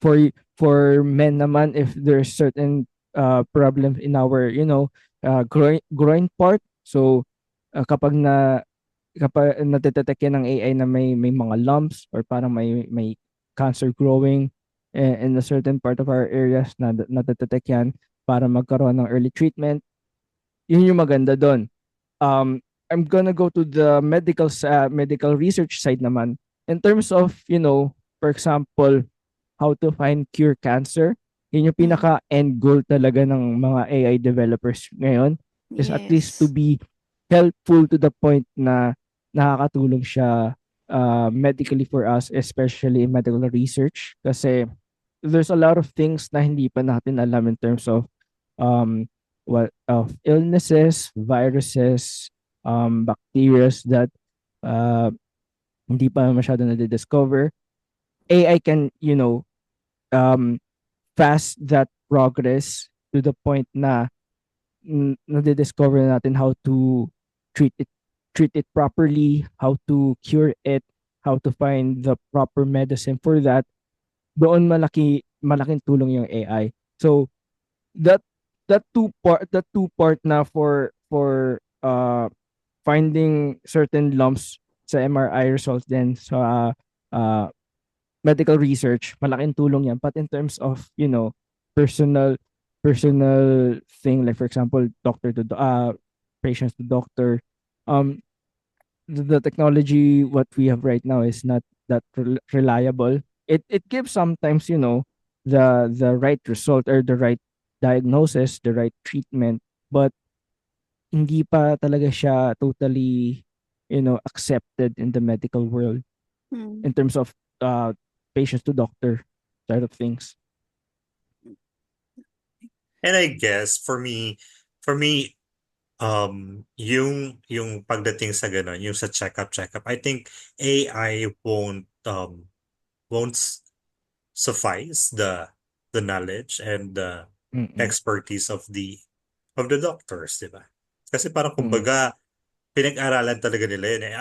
for men naman, if there's certain problem in our, groin part. So kapag nadetect yan ng AI na may mga lumps or parang may cancer growing in a certain part of our areas na nadetect yan para magkaroon ng early treatment, yun yung maganda doon. I'm gonna go to the medical research side naman. In terms of, for example, how to find cure cancer, yun yung pinaka end goal talaga ng mga AI developers ngayon, is at least to Yes. be helpful to the point na nakakatulong siya medically for us, especially in medical research. Kasi there's a lot of things na hindi pa natin alam in terms of um, of illnesses, viruses, bacteria that uh, hindi pa masyado na-discover. AI can, um, fast that progress to the point na na-discover natin how to treat it treat it properly, how to cure it, how to find the proper medicine for that. Doon malaking tulong yung AI. So that that two part na for finding certain lumps sa MRI results, then sa uh, medical research, malaking tulong yan. But in terms of, personal personal thing, like for example, patients to doctor, um the technology what we have right now is not that reliable. It gives sometimes, the right result or the right diagnosis, the right treatment, but hindi pa talaga siya totally, accepted in the medical world Mm. in terms of patients to doctor side of things. And I guess for me, yung pagdating sa ganun, yung sa checkup, I think AI won't suffice the knowledge and the Mm-mm. expertise of the doctors, di ba? Kasi parang Mm. kumbaga, pinag-aralan talaga nila yun eh.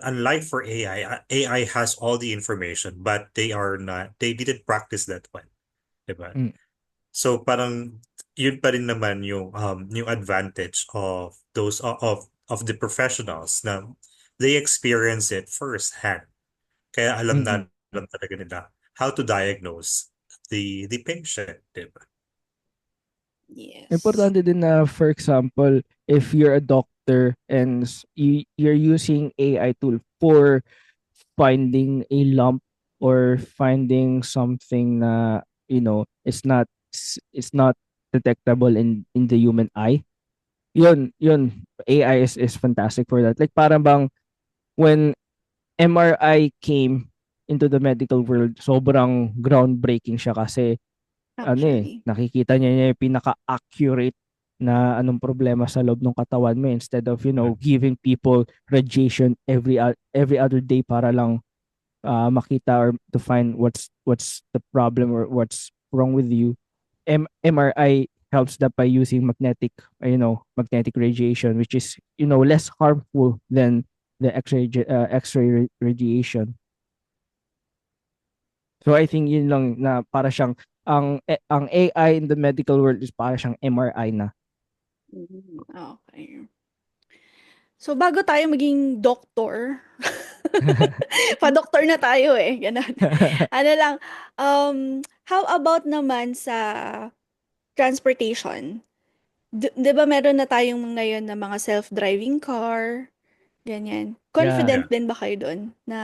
Unlike for AI, AI has all the information, but they didn't practice that one, di ba? Mm. So parang yun pa rin naman yung advantage of those of the professionals na they experience it firsthand. Kaya Mm-mm. alam talaga nila how to diagnose the patient, di ba? Yes. Importante din na, for example, if you're a doctor and you're using AI tool for finding a lump or finding something na, it's not detectable in the human eye. Yun, AI is fantastic for that. Like parang bang when MRI came into the medical world, sobrang groundbreaking siya kasi Actually. nakikita niya yung pinaka-accurate na anong problema sa loob ng katawan mo instead of, giving people radiation every other day para lang makita or to find what's the problem or what's wrong with you. MRI helps that by using magnetic radiation, which is, less harmful than the X-ray radiation. So I think yun lang na para siyang ang AI in the medical world is para siyang MRI na. Okay. So bago tayo maging doktor, pa-doktor na tayo eh, ganun. Ano lang, how about naman sa transportation? 'Di ba meron na tayong ngayon na mga self-driving car, ganyan. Yeah. Confident din ba kayo dun na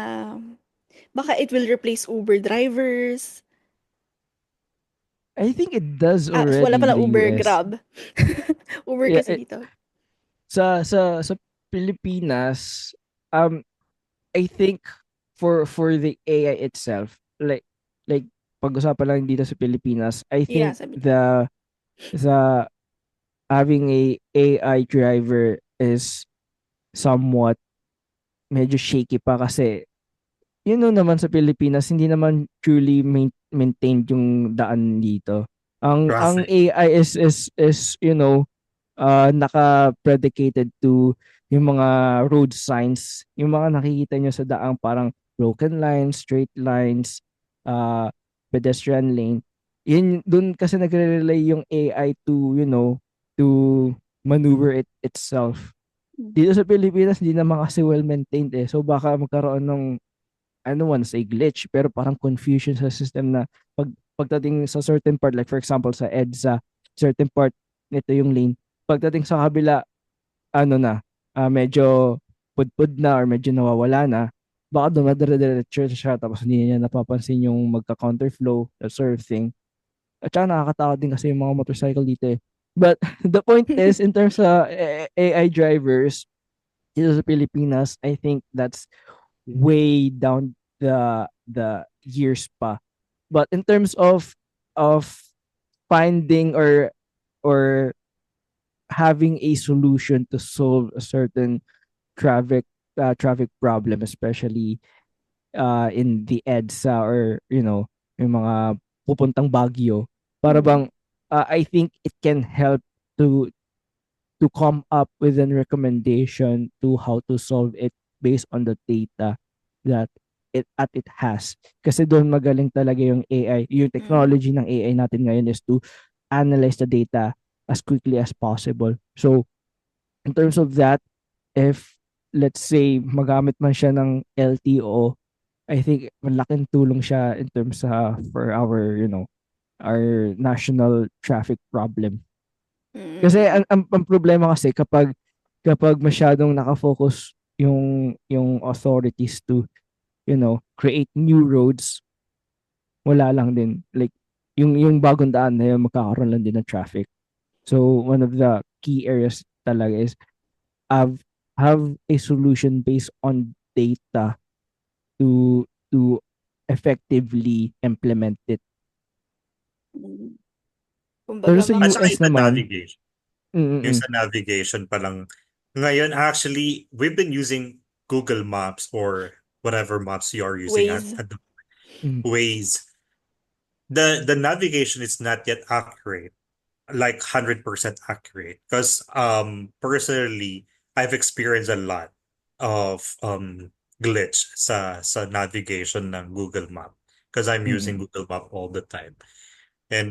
baka it will replace Uber drivers? I think it does Wala already in pala the Uber, US. Grab. Uber Yeah, kasi dito. sa Pilipinas, I think for the AI itself, like pag-usapan lang dito sa Pilipinas, I Yeah, think sabi. the having a AI driver is somewhat medyo shaky pa kasi naman sa Pilipinas hindi naman truly maintained yung daan dito. Ang Traffic. AI is naka-predicated to yung mga road signs, yung mga nakikita nyo sa daang parang broken lines, straight lines, pedestrian lane. Yun, dun kasi nagre-rely yung AI to maneuver itself. Dito sa Pilipinas, hindi naman kasi well-maintained eh. So baka magkaroon ng say glitch, pero parang confusion sa system na pagdating sa certain part, like for example sa EDSA, certain part nito yung lane, pagdating sa kabila, medyo pudpud na or medyo nawawala na, baka dumadire-diretso siya tapos hindi niya napapansin yung magka-counterflow, that sort of thing. At saka nakakatakot din kasi yung mga motorcycle dito eh. But the point is, in terms of AI drivers dito sa Pilipinas, I think that's way down the years pa. But in terms of finding or having a solution to solve a certain traffic problem, especially in the EDSA or yung mga pupuntang Baguio, para bang I think it can help to come up with a recommendation to how to solve it based on the data that it has. Kasi doon magaling talaga yung AI. Yung technology ng AI natin ngayon is to analyze the data as quickly as possible. So, in terms of that, if let's say magamit man siya ng LTO, I think malaking tulong siya in terms for our national traffic problem. Kasi ang problema kasi kapag masyadong nakafocus yung authorities to create new roads, wala lang din, like yung bagong daan na yun magkakaroon lang din ng traffic. So one of the key areas talaga is have a solution based on data to effectively implement it. Pero Kumbaga sa At saka US yung sa naman, navigation. Yung sa navigation pa lang. Ngayon, actually, we've been using Google Maps or whatever maps you are using Waze. at the Waze. The navigation is not yet accurate, like 100% accurate. Because personally, I've experienced a lot of glitch sa navigation ng Google Map. Because I'm using Google Map all the time. And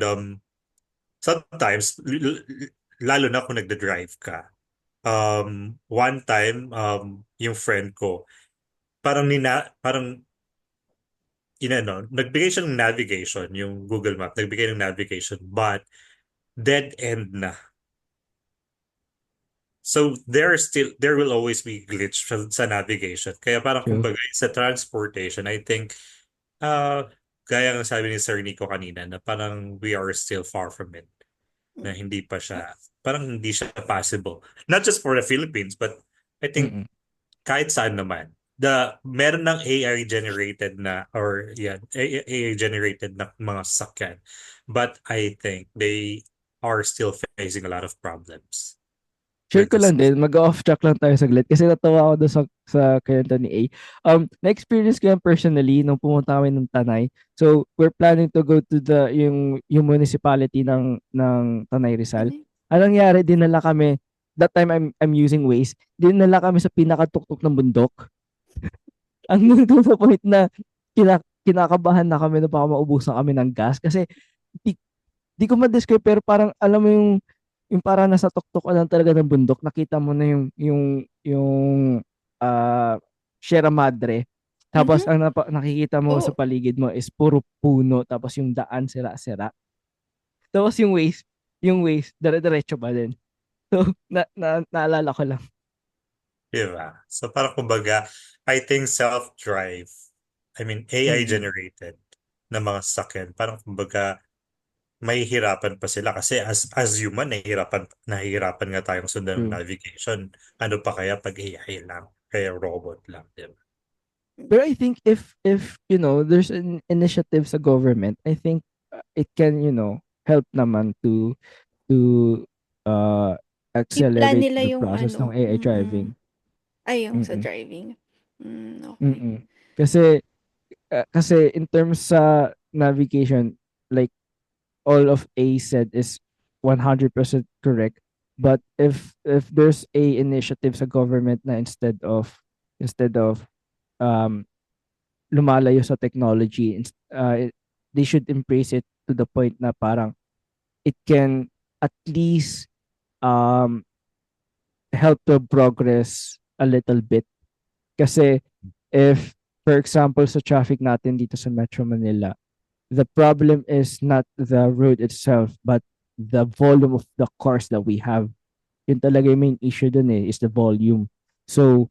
sometimes, lalo na kung nagda-drive ka. One time, yung friend ko, parang nagbigay siya ng navigation, yung Google Map, nagbigay ng navigation, but dead end na. So there will always be glitch sa navigation. Kaya parang True. kumbaga sa transportation, I think gaya ng sabi ni Sir Nico kanina na parang we are still far from it. Na hindi pa siya, parang hindi siya possible. Not just for the Philippines, but I think kahit saan naman. meron ng AI generated na or yeah, AI generated na mga sasakyan. But I think they are still facing a lot of problems Share with ko this. lang din, mag-off track lang tayo saglit kasi natawa ako doon sa kwento ni A. Na-experience ko yan personally nung pumunta kami ng Tanay. So, we're planning to go to yung municipality ng Tanay Rizal. Ano? Anong nangyari, dinala kami, that time I'm using Waze, dinala kami sa pinakatuktok ng bundok. Ang doon sa point na kinakabahan na kami na baka maubusan kami ng gas kasi di, di ko ma-describe pero parang alam mo yung parang nasa tuktok ka lang talaga ng bundok, nakita mo na yung Sierra Madre. Tapos Mhm. ang nakikita mo sa Oo. paligid mo is puro puno, tapos yung daan sira-sira. Tapos yung waste dire-diretso pa din. So naalala ko lang. Diba? So parang kumbaga, I think self-drive, I mean AI Mm-mm. generated na mga sasakyan, parang kumbaga mahihirapan pa sila kasi as human nahihirapan nga tayong sundan ng True. navigation. Ano pa kaya pag AI lang, kaya robot lang, diba? Pero I think if there's an initiative sa government, I think it can, help naman to I-plan accelerate nila the yung process ng ano, AI driving. ay yung sa Mm-mm. driving. Okay. Mm-mm. Kasi in terms sa navigation, like all of A said is 100% correct. But if there's a initiative sa government na instead of um lumalayo sa technology, they should embrace it to the point na parang it can at least um help to progress a little bit. Kasi if, for example, sa traffic natin dito sa Metro Manila, the problem is not the road itself, but the volume of the cars that we have. Yun talaga yung main issue dun is the volume. So,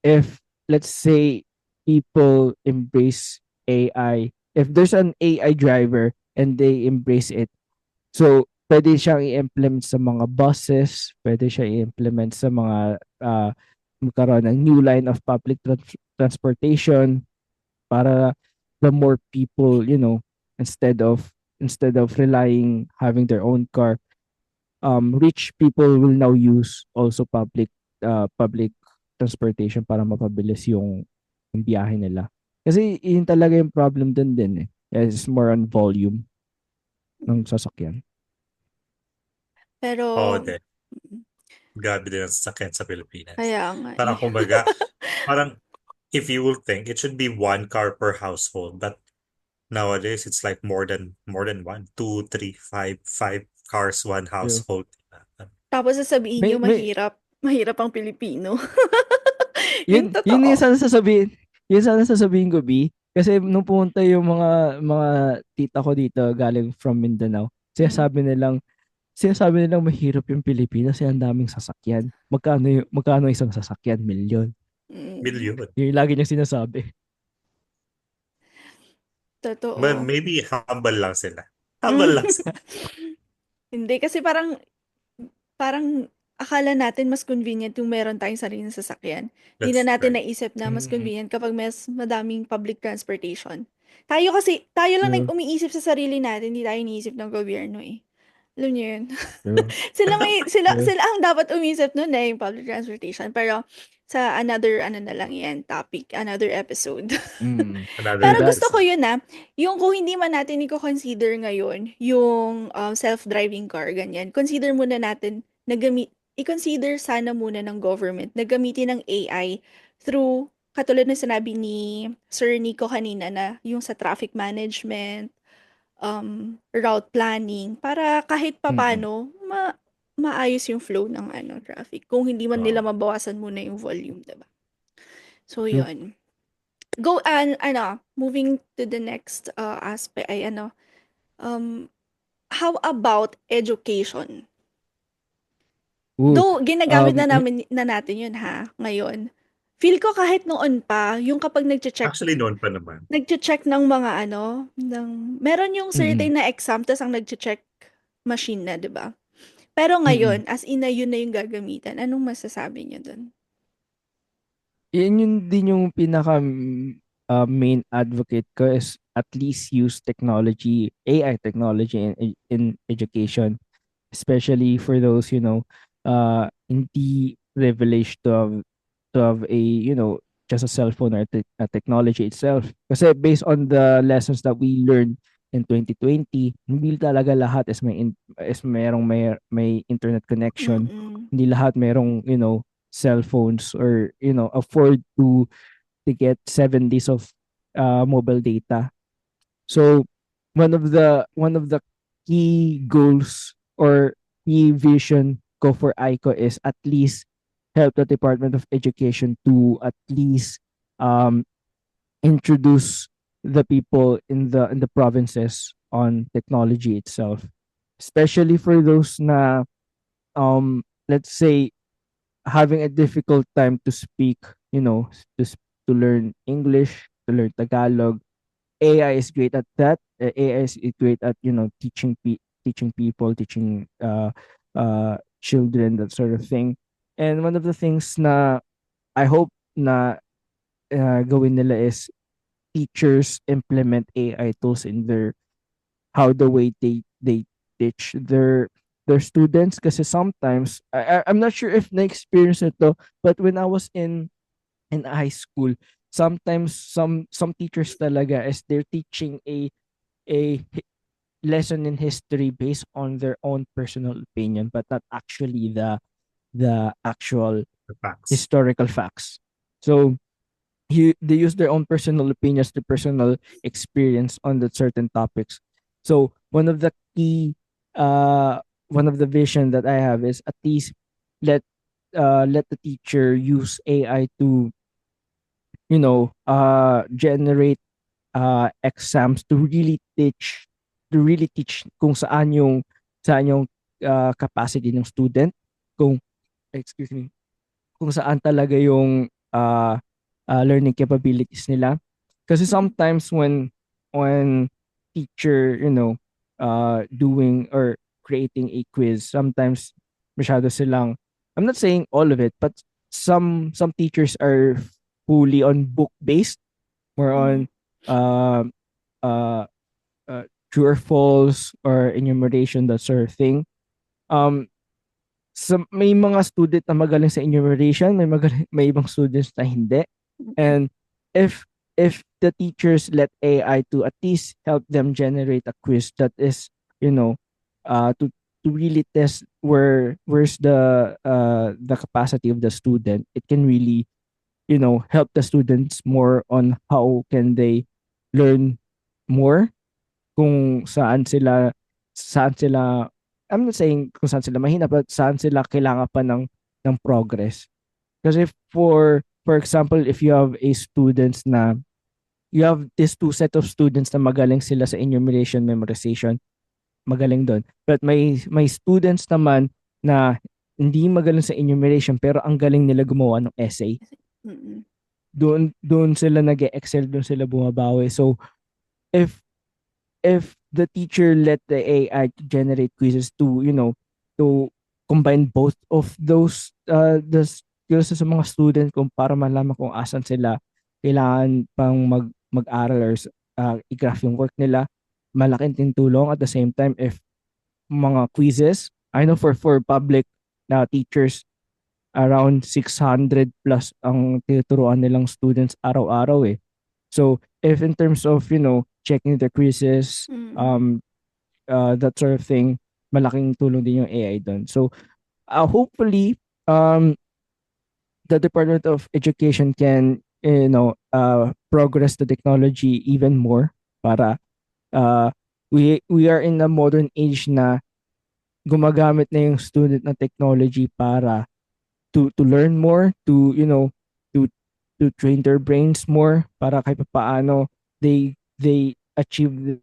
if, let's say, people embrace AI, if there's an AI driver and they embrace it, so, pwede siyang i-implement sa mga buses, pwede siya i-implement sa mga magkaroon ng new line of public transportation para the more people, instead of relying having their own car, rich people will now use also public transportation para mapabilis yung biyahe nila. Kasi yun talaga yung problem din eh. It's more on volume ng sasakyan. Pero, Oo din. Grabe din ang sasakyan sa Pilipinas. kaya nga Parang eh. kumbaga, parang if you will think, it should be one car per household, but nowadays it's like more than one, two, three, five cars, one True. household. Tapos sasabihin May, nyo may, mahirap. Mahirap ang Pilipino. Yung yun yung totoo. sana sasabihin ko, B. Kasi nung pumunta yung mga tita ko dito galing from Mindanao, Mm. sinasabi nilang mahirap yung Pilipinas kasi ang daming sasakyan. Magkano isang sasakyan? Milyon. Mm. Million. Yung lagi niyang sinasabi. But Totoo. maybe humble lang sila. Humble lang sila. Hindi, kasi parang akala natin mas convenient yung meron tayong sariling sasakyan. Hindi That's na natin right. naisip na mas Mm-mm. convenient kapag mas madaming public transportation. Tayo lang True. umiisip sa sarili natin, hindi tayo iniisip ng gobyerno eh. Alam niyo yun? True. True. Sila ang dapat umisip nun eh, yung public transportation. Pero sa another, ano na lang yan, topic, another episode. Mm. Another True Pero that. gusto ko episode. yun yung kung hindi man natin i-consider ngayon yung self-driving car, ganyan, consider muna natin, i-consider sana muna ng government na gamitin ng AI through, katulad ng sinabi ni Sir Nico kanina na yung sa traffic management, route planning, para kahit Mm-mm. papano, maayos yung flow ng traffic. Kung hindi man nila Oo. mabawasan muna yung volume, diba? So, True. yun. Moving to the next aspect ay how about education? Ooh. Though ginagamit Um, na natin yun ngayon. Feel ko kahit noon pa, yung kapag Actually, noon pa naman. nagche-check ng mga meron yung mm-mm. certain na exam tas ang nagche-check machine na, 'di ba? Pero Mm-mm. ngayon, as in na yun na yung gagamitan. Anong masasabi niyo dun? Yun din yung pinaka main advocate ko is at least use technology, AI technology in education, especially for those, hindi privileged to have a, just a cell phone or a technology itself. Kasi based on the lessons that we learned in 2020, hindi talaga lahat is may internet connection. Mm. Hindi lahat merong, cell phones or, afford to get 7 days of mobile data. So one of the key goals or key vision ko for ICO is at least help the Department of Education to at least um, introduce the people in the provinces on technology itself, especially for those na let's say having a difficult time to speak, to learn English, to learn Tagalog. AI is great at that. AI is great at teaching people, teaching children, that sort of thing. And one of the things na I hope na gawin nila is teachers implement AI tools in their how the way they teach their students. Kasi sometimes I'm not sure if na-experience ito, but when I was in high school, sometimes some teachers talaga is they're teaching a lesson in history based on their own personal opinion, but not actually the actual The facts. historical facts. So they use their own personal opinions, their personal experience on the certain topics. So one of the vision that I have is at least let let the teacher use AI to generate exams to really teach kung saan yung capacity ng student, kung excuse me, kung saan talaga yung learning capabilities nila. Kasi sometimes when teacher, doing or creating a quiz, sometimes masyado silang, I'm not saying all of it, but some teachers are fully on book based, more on uh, uh, true or false or enumeration, that sort of thing. Um, may mga student na magaling sa enumeration, may ibang students na hindi. And if the teachers let AI to at least help them generate a quiz that is, to really test where's the capacity of the student, it can really, help the students more on how can they learn more, kung saan sila I'm not saying kung saan sila mahina, but saan sila kailangan pa ng progress. Kasi for example, if you have a students na you have these two set of students na magaling sila sa enumeration, memorization, magaling doon. But may students naman na hindi magaling sa enumeration pero ang galing nila gumawa ng essay. Doon sila nag-excel, doon sila bumabawi. So if the teacher let the AI to generate quizzes to, to combine both of those the skills sa mga student, kung para malaman kung asan sila kailangan pang mag-aral or i-graph yung work nila, malaking tulong. At the same time, if mga quizzes, I know for public na teachers, around 600 plus ang tinuturuan nilang students araw-araw eh. So if in terms of, checking the quizzes, that sort of thing, malaking tulong din yung AI doon. So hopefully the Department of Education can, progress the technology even more para we are in a modern age na gumagamit na yung student ng technology para to learn more, to, to train their brains more, para kahit paano they achieve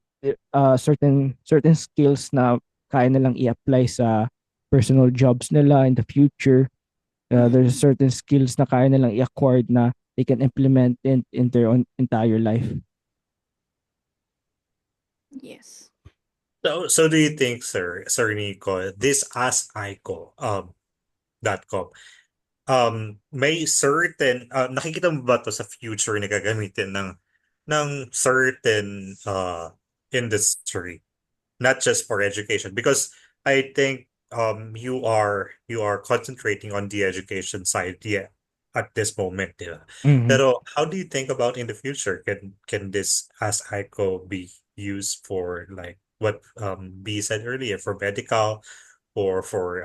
certain skills na kaya nilang i-apply sa personal jobs nila in the future. There's certain skills na kaya nilang i-acquire na they can implement in their own entire life. Yes. So do you think, Sir Nico, this AskIco.com, may certain nakikita mo ba to sa future na gagamitin ng certain industry, not just for education, because I think you are concentrating on the education side, yeah, at this moment, yeah. Mhm. Pero how do you think about in the future? Can this as ICO be used for like what B said earlier, for medical or for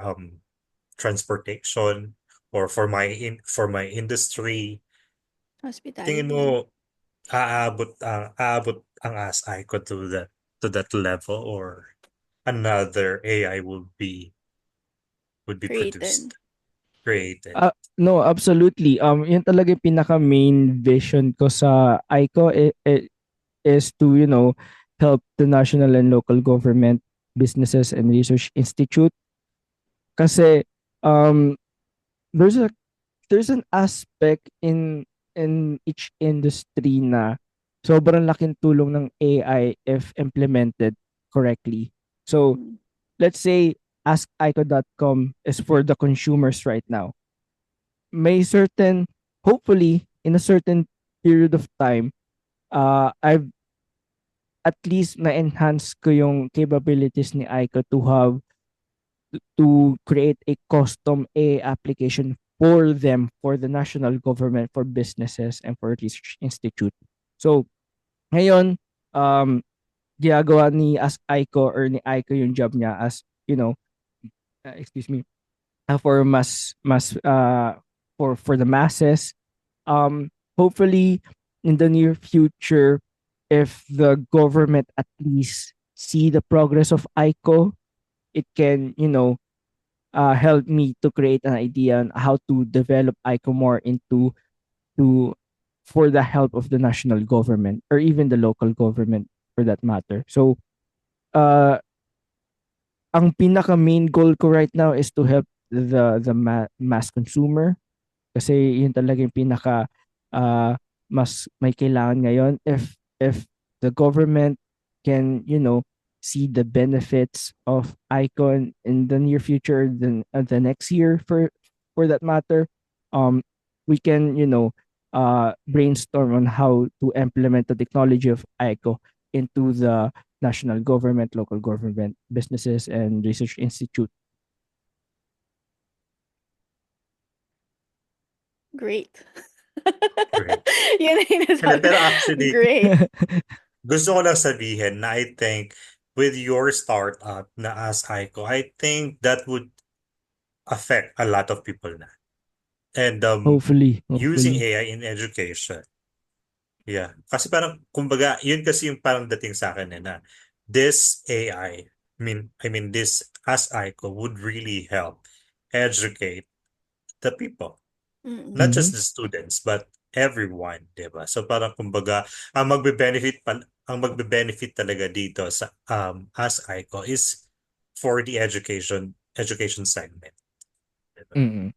transportation or for my industry? Tingin mo Hospitality. aabot ang ASI ko to that level, or another AI would be Created. created? No, absolutely. Yun talaga yung pinaka main vision ko sa ICO is to, help the national and local government, businesses and research institute. Kasi um there's a there's an aspect in each industry na sobrang laking tulong ng AI if implemented correctly. So, Mm. let's say askico.com is for the consumers right now. May certain, hopefully in a certain period of time, I've at least na-enhance ko yung capabilities ni ICO to have to create a custom AI application for them, for the national government, for businesses, and for research institute. So, ngayon, ginagawa ni as Aiko or ni Aiko yung job niya as, excuse me, for for the masses. Hopefully, in the near future, if the government at least see the progress of Aiko, it can, help me to create an idea on how to develop ICO more into to for the help of the national government or even the local government for that matter. So, uh, ang pinaka main goal ko right now is to help the mass consumer kasi yun talaga yung pinaka mas may kailangan ngayon if the government can see the benefits of icon in the near future then the next year for that matter we can brainstorm on how to implement the technology of ICO into the national government, local government, businesses, and research institute. Great. Great. Yun na yung nasabi. Pero actually, Great. gusto ko lang sabihin na I think with your startup na as ICO, I think that would affect a lot of people na. And Hopefully. using AI in education. Yeah. Kasi parang, kumbaga, yun kasi yung parang dating sa akin na this AI, I mean this as ICO would really help educate the people. Mm-mm. Not just the students, but everyone, 'di ba? So parang kumbaga, ang magbe-benefit talaga dito sa as ICO is for the education segment. Diba? Mm-mm.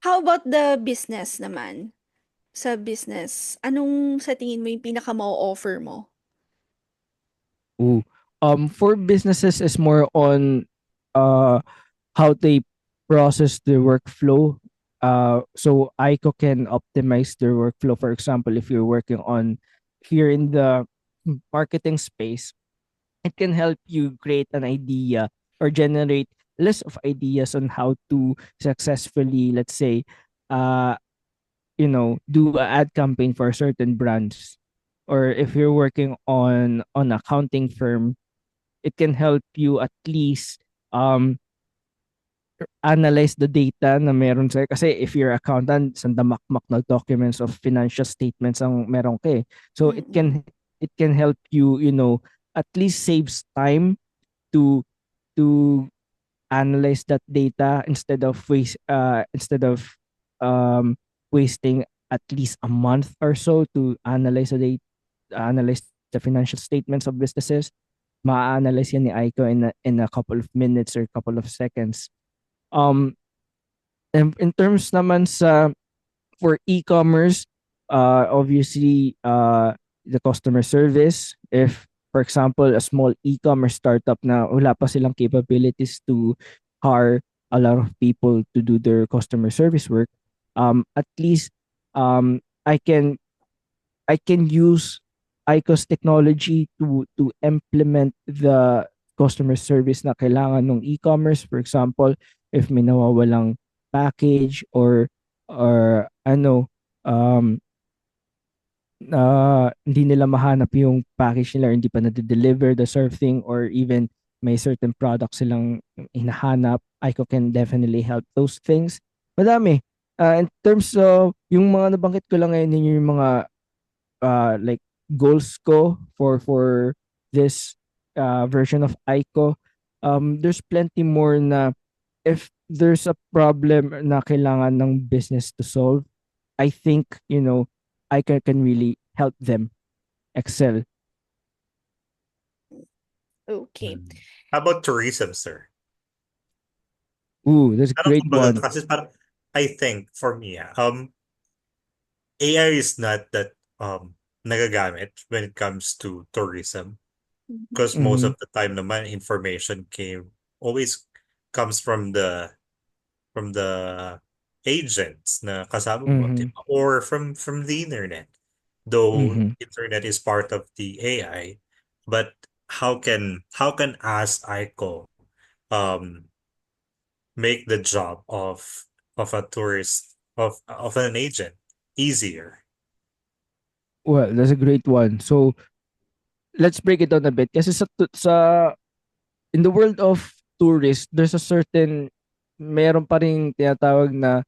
How about the business naman? Sa business, anong sa tingin mo yung pinaka ma-offer mo? Ooh. For businesses is more on how they process their workflow. So ICO can optimize their workflow. For example, if you're working on here in the marketing space, it can help you create an idea or generate list of ideas on how to successfully, let's say, uh, do an ad campaign for certain brands. Or if you're working on accounting firm, it can help you at least analyze the data na meron sa'yo. Kasi if you're accountant, sandamakmak na documents of financial statements ang meron ka eh. So it can help you, at least saves time to to analyze that data instead of wasting at least a month or so to analyze the financial statements of businesses. Ma-analyze yan ni Aiko in a couple of minutes or couple of seconds. And in terms naman for e-commerce, obviously the customer service. If for example a small e-commerce startup na wala pa silang capabilities to hire a lot of people to do their customer service work, at least I can use ICO's technology to implement the customer service na kailangan ng e-commerce. For example, if may nawawalang package or um hindi nila mahanap yung package nila or hindi pa na-deliver the sort of thing, or even may certain products silang hinahanap, ICO can definitely help those things. Madami. In terms of yung mga nabanggit ko lang ngayon, yun yung mga like goals ko for this version of ICO. There's plenty more na if there's a problem na kailangan ng business to solve, I think, ICO can really help them excel. Okay. How about tourism, sir? Ooh, that's a Ano great kumbaga, one. kasi parang, I think, for me, AI is not that nagagamit when it comes to tourism. Because most Mhm. of the time naman, information always comes from the agents na kasama mo, di Mhm. ba? Or from the internet. Though Mhm. internet is part of the AI, but how can Ask ICO make the job of a tourist of an agent easier? Well, that's a great one. So, let's break it down a bit. Kasi sa in the world of tourists, there's a certain meron pa ring tinatawag na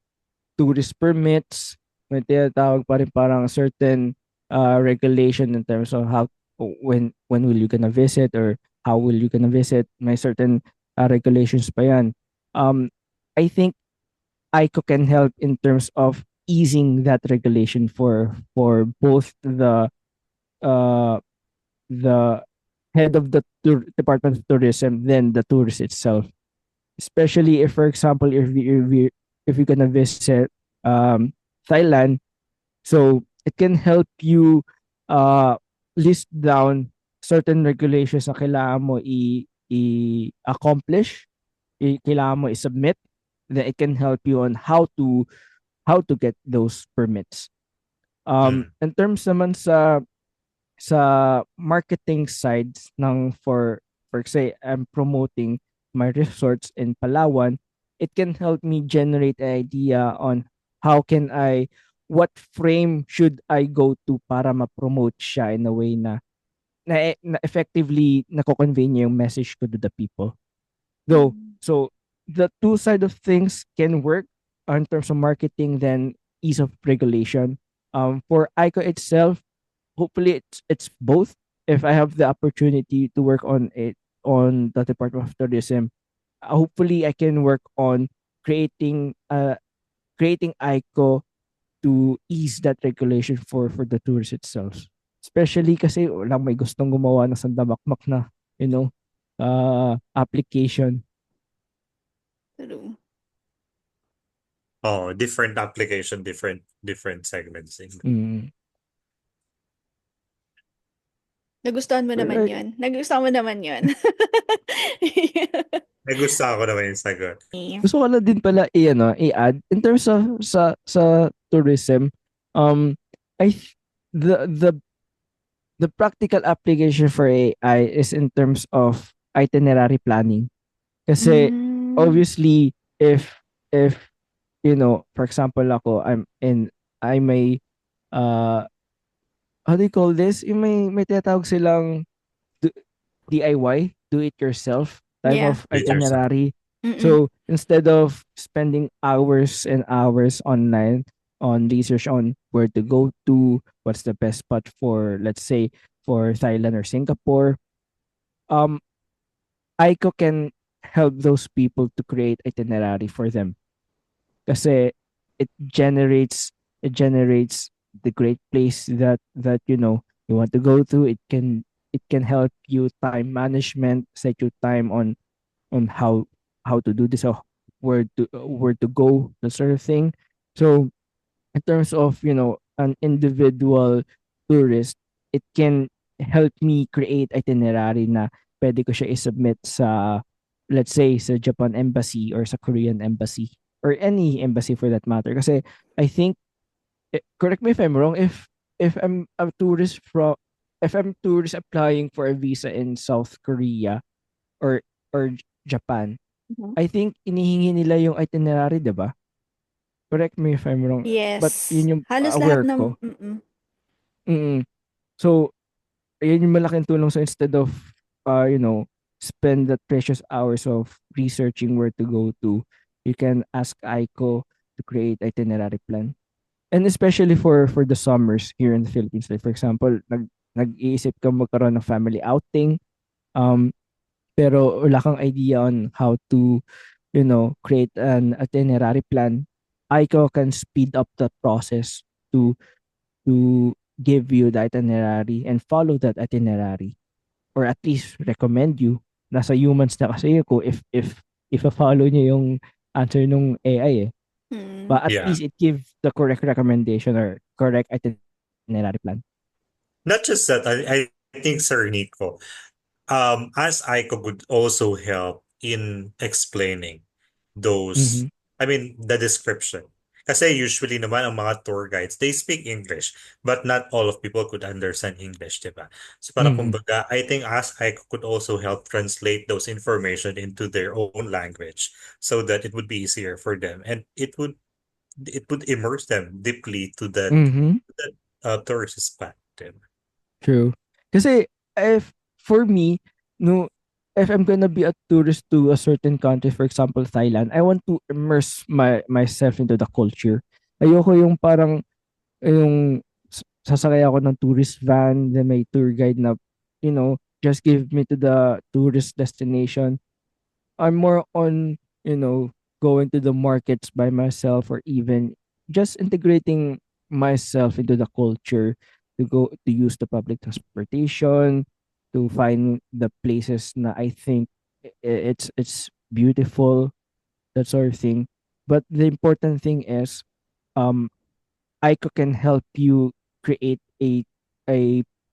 tourist permits, may tinatawag pa rin parang certain regulation in terms of how when will you gonna visit or how will you gonna visit. May certain regulations pa yan. Um, I think ICO can help in terms of easing that regulation for both uh the head of the Department of Tourism then the tourist itself. Especially if, for example, if you're gonna visit Thailand, so it can help you uh list down certain regulations na kailangan mo i-accomplish, kailangan mo i-submit, then it can help you on how to get those permits. Mm. In terms naman sa marketing sides ng for say I'm promoting my resorts in Palawan, it can help me generate an idea on what frame should I go to para ma-promote siya in a way na effectively nako-convey niya yung message ko to the people. Though, so the two side of things can work in terms of marketing then ease of regulation. For ICO itself, hopefully it's both. If I have the opportunity to work on it on the Department of Tourism, hopefully I can work on creating ICO to ease that regulation for the tourist itself. Especially kasi walang may gustong gumawa ng sandamakmak na, application. True. Oh, different application, different segments. Mm. Nagustuhan mo naman Well, yun. Nagustuhan mo naman yun. Nagustuhan ko naman yung sagot. gusto ko na din pala i-add in terms of sa tourism, I th- the practical application for AI is in terms of itinerary planning. Kasi Mm. obviously if for example ako I may uh how do you call this? Yung may tinatawag silang d- DIY, do it yourself type Yeah. of Do it yourself. itinerary. Mm-mm. So instead of spending hours and hours online on research on where to go to, what's the best spot for, let's say, for Thailand or Singapore, um, ICO can help those people to create itinerary for them. Kasi it generates the great place that you want to go to. It can help you time management, set your time on how to do this or where to go, that sort of thing. So in terms of an individual tourist, it can help me create itinerary na pwede ko siya i-submit sa let's say sa Japan embassy or sa Korean embassy or any embassy for that matter. Kasi I think, correct me if I'm wrong, if I'm a tourist from if I'm tourist applying for a visa in South Korea or Japan, Mhm. I think inihingi nila yung itinerary, 'di ba? Correct me if I'm wrong. But Yes. yun yung Halos lahat aware ko. ng Mm. So, yun yung malaking tulong. So instead of spend the precious hours of researching where to go to, you can ask Aiko to create itinerary plan. And especially for the summers here in the Philippines, like for example, nag-iisip ka magkaroon ng family outing, um pero wala kang idea on how to, create an itinerary plan. Aiko can speed up the process to give you the itinerary and follow that itinerary, or at least recommend you. Nasa humans na kasi yun kung if follow niyo yung answer nung AI eh. mm. But at Yeah. least it gives the correct recommendation or correct itinerary plan. Not just that, I think, Sir Nico, as Aiko could also help in explaining those, Mm-hmm. I mean, the description. Kasi usually naman ang mga tour guides, they speak English, but not all of people could understand English, diba? So parang Mm-hmm. kumbaga, I think as Aiko could also help translate those information into their own language so that it would be easier for them and it would immerse them deeply to Mm-hmm. that tourist spot. Diba? True. Kasi if for me, no, if I'm gonna be a tourist to a certain country, for example, Thailand, I want to immerse myself into the culture. Ayoko yung parang yung sasakay ako ng tourist van, then may tour guide na, just give me to the tourist destination. I'm more on, going to the markets by myself, or even just integrating myself into the culture, to go to use the public transportation, to find the places na I think it's beautiful, that sort of thing. But the important thing is, um Aiko can help you create a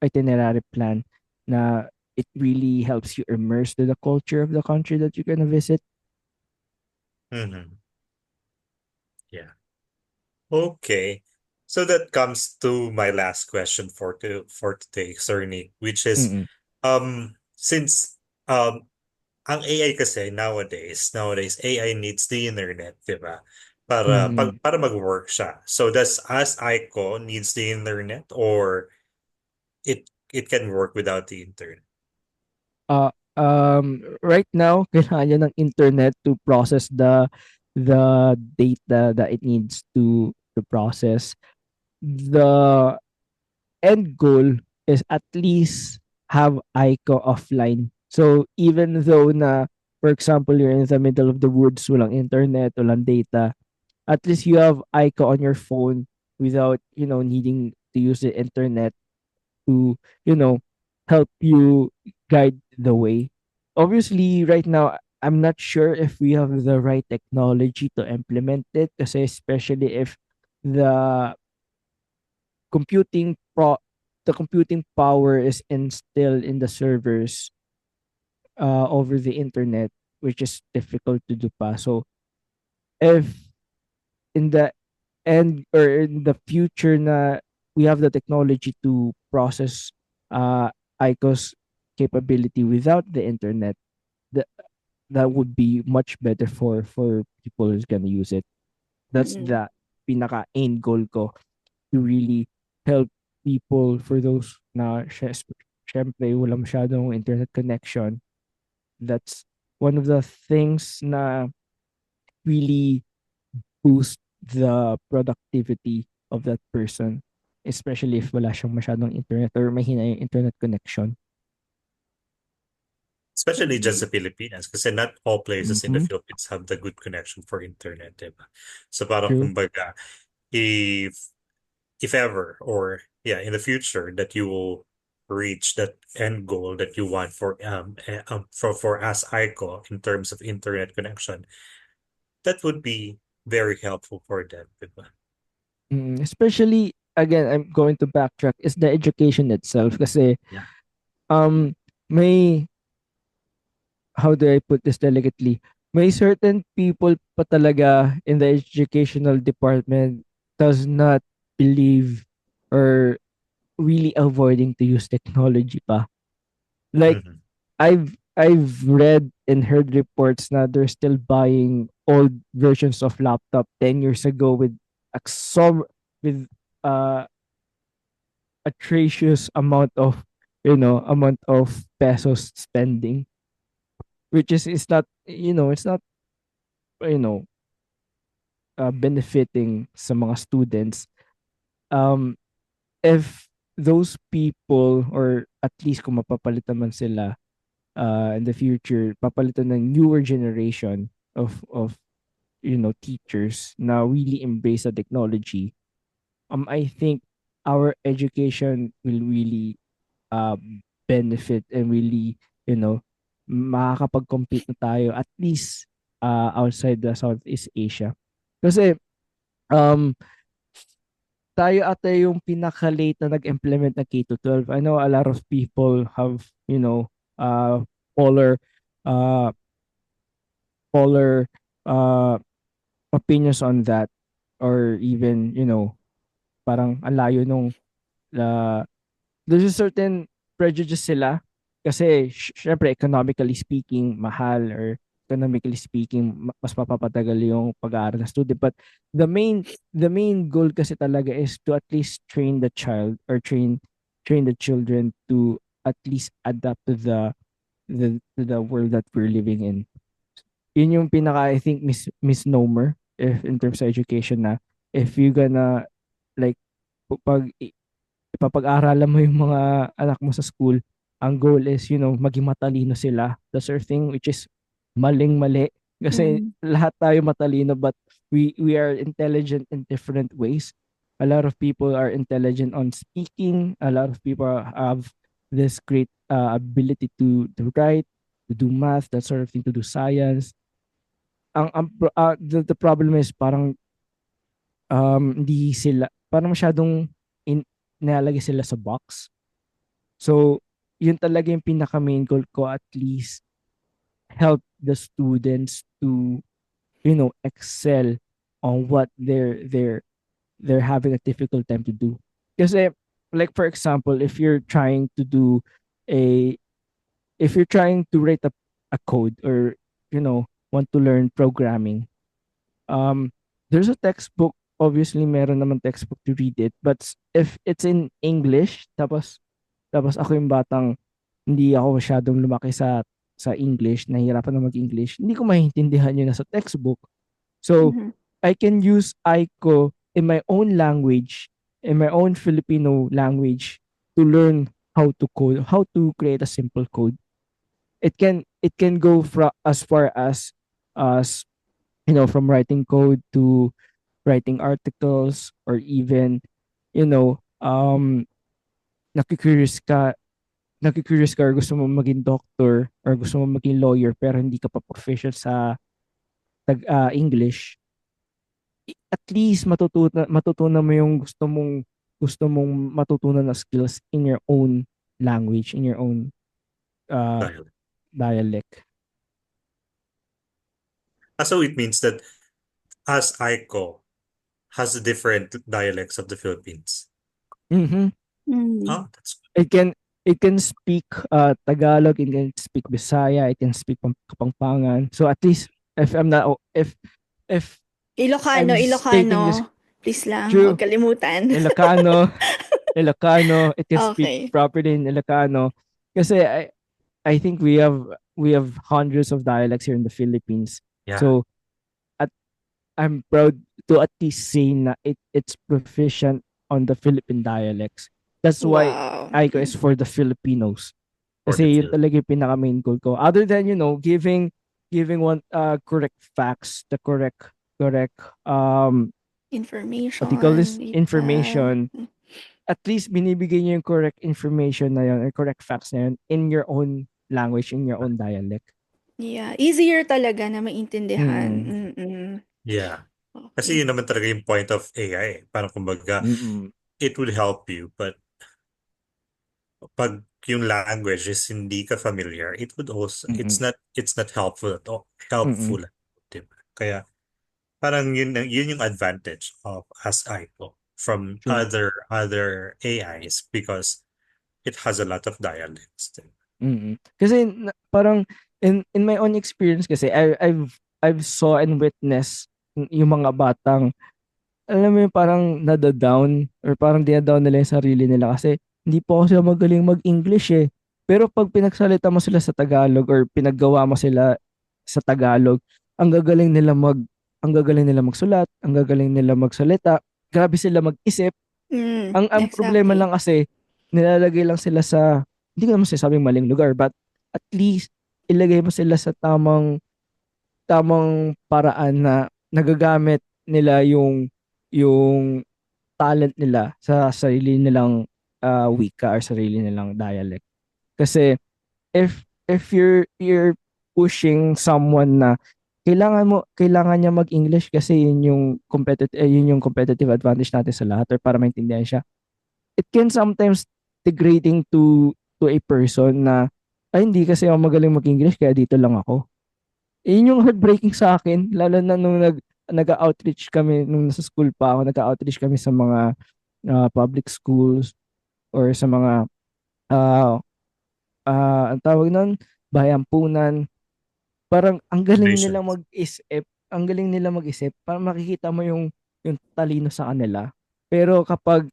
itinerary plan na it really helps you immerse to the culture of the country that you're gonna visit. Mhm. Yeah. Okay. So that comes to my last question for today, Sir Nick, which is Mm-mm. since ang AI kasi nowadays AI needs the internet, 'di ba? Mm-mm. Para mag-work siya. So does as Aiko needs the internet or it can work without the internet? Right now, kailangan niya ng internet to process the data that it needs to process. The end goal is at least have ICO offline. So even though na, for example, you're in the middle of the woods, walang internet, walang data, at least you have ICO on your phone without, needing to use the internet to, help you guide the way. Obviously, right now, I'm not sure if we have the right technology to implement it, kasi especially if the computing pro the computing power is instilled in the servers over the internet, which is difficult to do pa. So if in the end or in the future na we have the technology to process ICO's capability without the internet, that that would be much better for people who's gonna use it. That's Mm. the pinaka end goal ko, to really help people, for those na syempre wala masyadong internet connection. That's one of the things na really boost the productivity of that person, especially if wala siyang masyadong internet or mahina yung internet connection. Especially just the Pilipinas kasi not all places in the Mm-hmm. Philippines have the good connection for internet, diba? So parang True. kumbaga, if ever or yeah, in the future that you will reach that end goal that you want for us ICO in terms of internet connection, that would be very helpful for them, diba? Especially, again, I'm going to backtrack, is the education itself, kasi Yeah. may how do I put this delicately? May certain people pa talaga in the educational department does not believe or really avoiding to use technology pa. Like Mhm. I've read and heard reports na they're still buying old versions of laptop 10 years ago with a with uh atrocious amount of amount of pesos spending, which is not, it's not, you know benefiting sa mga students. um if those people, or at least kung mapapalitan man sila in the future, papalitan ng newer generation of teachers na really embrace the technology, I think our education will really uh, benefit and really, you know, makakapag-compete na tayo at least outside the Southeast Asia. Kasi um, tayo ata yung pinaka-late na nag-implement ng K to 12. I know a lot of people have, polar uh, polar uh, opinions on that, or even, parang ang layo nung uh, there's a certain prejudice sila kasi syempre economically speaking mahal, or economically speaking mas mapapatagal yung pag-aaral ng student, but the main goal kasi talaga is to at least train the child, or train the children to at least adapt to the world that we're living in. Yun yung pinaka, I think, misnomer if in terms of education, na if you gonna, like, pag ipapag-aralan mo yung mga anak mo sa school, ang goal is, maging matalino sila. The sort of thing, which is maling-mali. Kasi Mm. lahat tayo matalino, but we are intelligent in different ways. A lot of people are intelligent on speaking. A lot of people have this great ability to write, to do math, that sort of thing, to do science. The problem is parang hindi sila, parang masyadong nilalagay sila sa box. So, yun talaga yung pinaka main goal ko, at least help the students to, excel on what they're having a difficult time to do. Kasi, like, for example, a if you're trying to write a code, or, want to learn programming, um there's a textbook. Obviously meron naman textbook to read it, but if it's in English, tapos ako yung batang hindi ako masyadong lumaki sa English, nahihirapan na mag-English, hindi ko maintindihan yun nasa textbook. So Mhm. I can use Aiko in my own language, in my own Filipino language, to learn how to code, how to create a simple code. It can go from as far as from writing code to writing articles, or even, you know, um, nakikurious ka, or gusto mo maging doctor, or gusto mo maging lawyer, pero hindi ka pa proficient sa English. At least matutunan mo yung gusto mong matutunan na skills in your own language, in your own uh, Dialect. dialect. So it means that as Aiko has different dialects of the Philippines. Mm-hmm. Mm. Oh, that's It can speak Tagalog, it can speak Bisaya, it can speak Kapampangan. So at least if I'm not if Ilocano, I'm stating this Please lang, true, huwag kalimutan. Ilocano, it can speak Okay. properly in Ilocano. Kasi I think we have hundreds of dialects here in the Philippines. yeah. So I'm proud to at least say na it's proficient on the Philippine dialects. That's why Wow. Aiko is for the Filipinos. For Kasi the yun talaga yung pinaka main goal ko. Other than, giving one correct facts, the correct what do you call this, Information. information. At least binibigay niyo yung correct information na yun, or correct facts na yun, in your own language, in your own dialect. Yeah, easier talaga na maintindihan. Mm-mm. Yeah. Kasi Okay. yun naman talaga yung point of AI. Parang kumbaga, Mm-mm. it will help you, but pag yung language is hindi ka familiar, it would also Mm-mm. it's not helpful at all. Mm-mm. Diba? Kaya parang yun yung advantage of Ask Aiko from True. other AIs because it has a lot of dialects. Kasi parang in my own experience kasi I've saw and witnessed yung mga batang alam mo yung parang nada-down or parang dina-down nila yung sarili nila kasi hindi po ako sila magaling mag-English eh. Pero pag pinagsalita mo sila sa Tagalog or pinaggawa mo sila sa Tagalog, ang gagaling nila ang gagaling nila magsulat, ang gagaling nila magsalita, grabe sila mag-isip. Ang problema Exactly. lang kasi nilalagay lang sila sa hindi ko naman sinasabing maling lugar but at least ilagay mo sila sa tamang paraan na nagagamit nila yung talent nila sa sarili nilang wika or sarili nilang dialect. Kasi if you're pushing someone na kailangan niya mag-English kasi yun yung competitive advantage natin sa lahat or para maintindihan siya. It can sometimes degrading to a person na ay hindi kasi ako magaling mag-English kaya dito lang ako. Yun yung heartbreaking sa akin, lalo na nung nag-outreach kami, nung nasa school pa ako, nag-outreach kami sa mga public schools or sa mga, uh, ang tawag nun, bayampunan. Parang Foundations. ang galing nilang mag-isip, parang makikita mo yung talino sa kanila. Pero kapag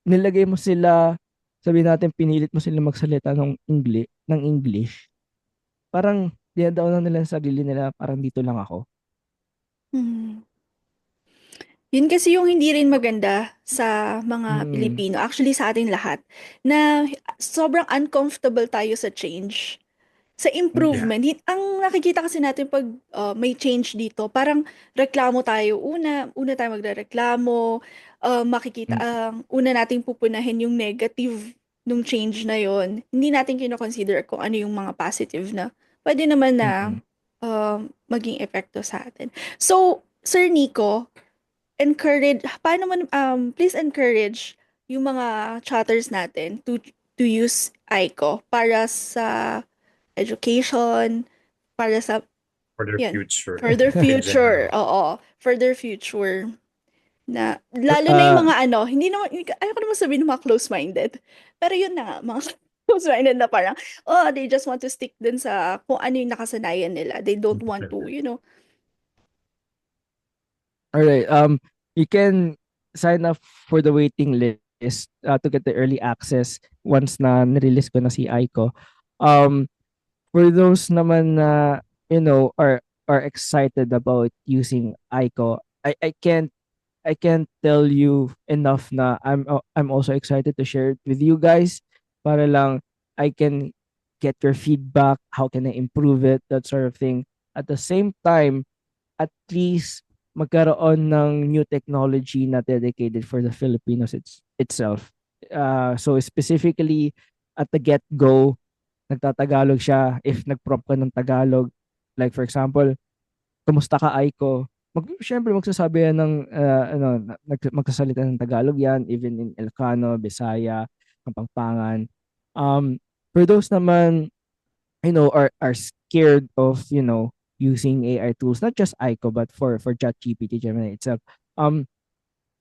nilagay mo sila, sabi natin pinilit mo sila magsalita ng English, parang dinadaw na nila sa sarili nila, parang dito lang ako. Mm. Yun kasi yung hindi rin maganda sa mga Mm. Pilipino, actually sa atin lahat, na sobrang uncomfortable tayo sa change. Sa Yeah. improvement, ang nakikita kasi natin 'pag, may change dito parang reklamo tayo. Una tayo magrereklamo, makikita Mm. ang una nating pupunahin yung negative nung change na yon. Hindi natin kino-consider kung ano yung mga positive na puwede naman na, Mm. maging epekto sa atin. So, Sir Nico, paano mo please encourage yung mga chatters natin to use Aiko para sa education, para sa For their 'yan, future for their in future, general. oo, for their future na Or, lalo na yung mga ano, hindi naman ayoko naman sabihin ng mga close-minded, pero yun na nga, mga close-minded na parang, they just want to stick din sa kung ano yung nakasanayan nila. They don't want to, alright, you can sign up for the waiting list to get the early access once na nirelease ko na si Aiko. For those naman na are excited about using Aiko, I can't tell you enough na I'm also excited to share it with you guys para lang I can get your feedback, how can I improve it, that sort of thing. At the same time, at least magkaroon ng new technology na dedicated for the Filipinos itself. So specifically at the get-go, nagtatagalog siya. If nag-prompt ka ng Tagalog, like for example, kumusta ka Aiko? Syempre magsasabi yan ng magsasalita ng Tagalog yan even in Ilocano, Bisaya, Kapampangan. For those naman are scared of using AI tools, not just Aiko but for ChatGPT, Gemini itself.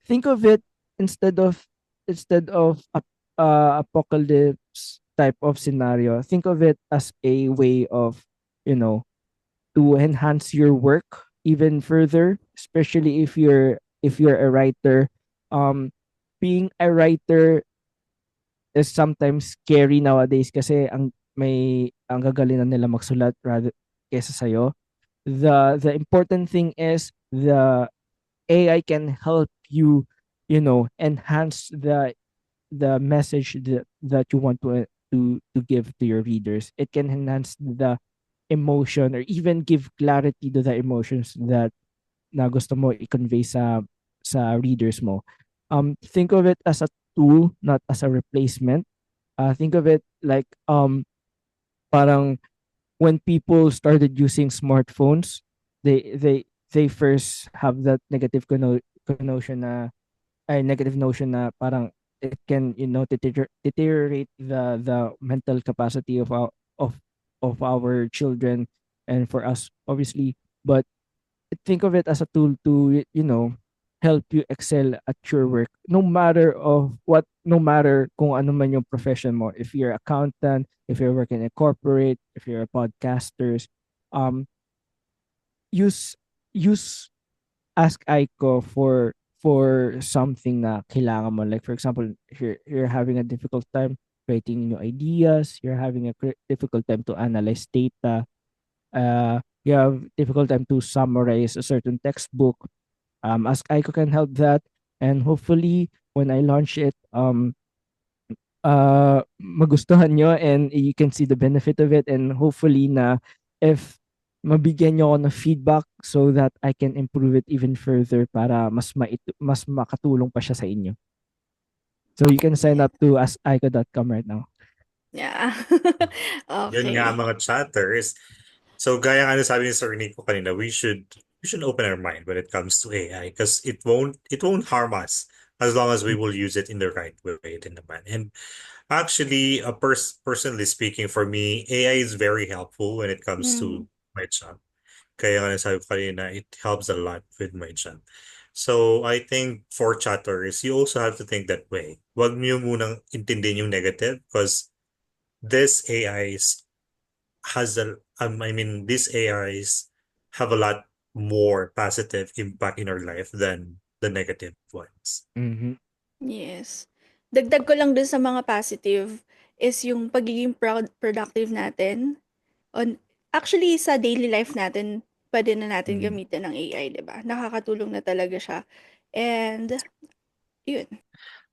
Think of it instead of apocalypse type of scenario. Think of it as a way of you know to enhance your work even further, especially if you're a writer. Being a writer is sometimes scary nowadays kasi ang gagaling na nila magsulat rather kesa sa'yo. The important thing is the AI can help you, enhance the message that you want to give to your readers. It can enhance the emotion or even give clarity to the emotions that na gusto mo i-convey sa readers mo. Think of it as a tool, not as a replacement. Think of it like parang when people started using smartphones, they first have that negative connotation na ay negative notion na parang it can, deteriorate the mental capacity of of our children and for us, obviously. But think of it as a tool to, help you excel at your work, no matter kung ano man yung profession mo. If you're accountant, if you're working in a corporate, if you're a podcasters, um use use Ask Aiko for something na kailangan mo. Like for example, if you're having a difficult time creating new ideas, you're having a difficult time to analyze data, you have difficult time to summarize a certain textbook. Ask Aiko can help that, and hopefully when I launch it, magustuhan nyo and you can see the benefit of it, and hopefully na if mabigyan nyo ako ng feedback so that I can improve it even further para mas makatulong pa siya sa inyo. So you can sign up to askaiko.com right now. Yeah. Yun nga Okay. mga chatters. So gaya nga sabi ni Sir Nico kanina, we should open our mind when it comes to AI because it won't harm us as long as we will use it in the right way din naman. And actually, personally speaking, for me, AI is very helpful when it comes to my job. Kaya nga nasabi ko kanina, it helps a lot with my job. So I think for chatters, you also have to think that way. Huwag niyo munang intindihin yung negative because this AIs these AIs have a lot more positive impact in our life than the negative ones. Mm-hmm. Yes. Dagdag ko lang dun sa mga positive is yung pagiging productive natin. Actually, sa daily life natin, pwede na natin gamitin ng AI, di ba? Nakakatulong na talaga siya. And, yun.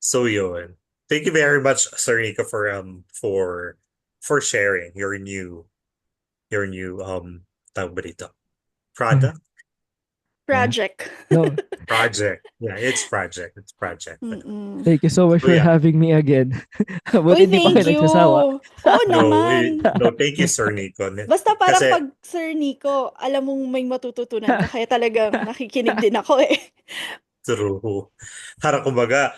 So yun. Thank you very much, Sir Nico, for sharing your new tawag ba dito? Product? Project. No, Project. Yeah, it's project. It's project. Mm-mm. thank you so much So for yeah. having me again. Uy, Buti hindi pa thank kayo you! nagsasawa. Oo No, naman. thank you, Sir Nico. Basta parang Kasi pag Sir Nico, alam mong may matututunan ka, kaya talagang nakikinig din ako eh. true. Parang kumbaga,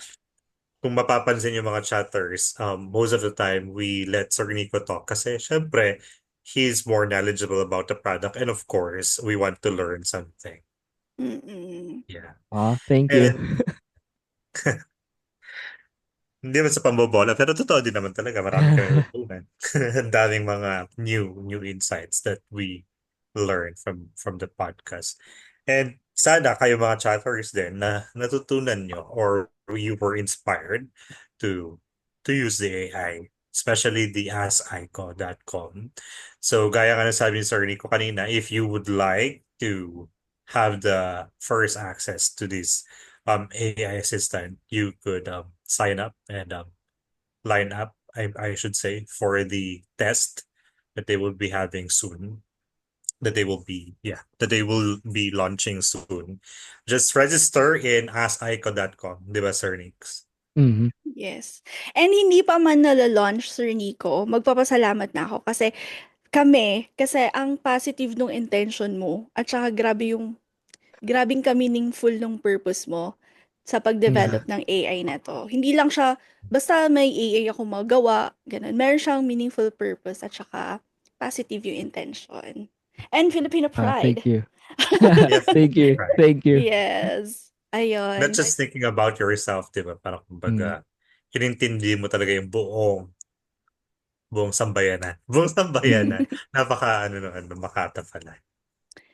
kung mapapansin yung mga chatters, most of the time we let Sir Nico talk kasi syempre, he's more knowledgeable about the product and of course, we want to learn something. Mm-mm. Yeah. Thank you. And hindi naman sa pambobola, pero totoo din naman talaga. Marami kami natutunan. Ang daming mga new insights that we learn from the podcast. And sana kayo mga chatters din na natutunan nyo or you were inspired to use the AI, especially the askico.com. So gaya nga na sabi ni Sir Nico kanina, if you would like to have the first access to this AI assistant, you could sign up and line up, I should say, for the test that they will be having soon. That they will be launching soon. Just register in askico.com, di ba, Sir Nix? Mm-hmm. Yes. And hindi pa man nala-launch, Sir Nico, magpapasalamat na ako kasi ang positive nung intention mo at saka grabing ka-meaningful nung purpose mo sa pag-develop ng AI na to. Hindi lang siya, basta may AI ako magawa, ganun. Meron siyang meaningful purpose at saka positive yung intention. And Filipino Thank pride. you. Yeah, Thank you. right. Thank you. Yes. Not Ayun. just thinking about yourself, di ba? Parang kumbaga, inintindi mo talaga yung buong sambayanan. Buong sambayanan. Makata pala.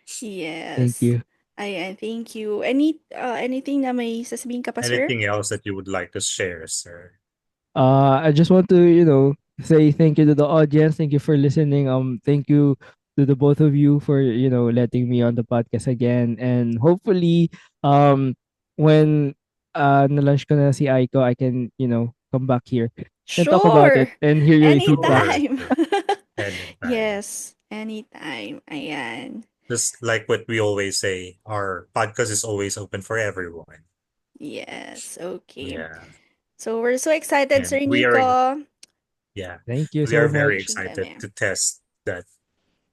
Thank Yes. you. Ayan, thank you. Anything na may sasabihin ka pa, sir? Anything else that you would like to share, sir? I just want to, say thank you to the audience. Thank you for listening. Thank you to the both of you for, letting me on the podcast again. And hopefully, when na-launch ko na si Aiko, I can, come back here and talk about it Sure. and hear your feedback. Anytime. Anytime. Yes, anytime. Ayan. Just like what we always say, our podcast is always open for everyone. Yes, okay. Yeah. So we're so excited, And Sir we are, Nico. yeah, Thank you we are so very much. excited Kami. to test that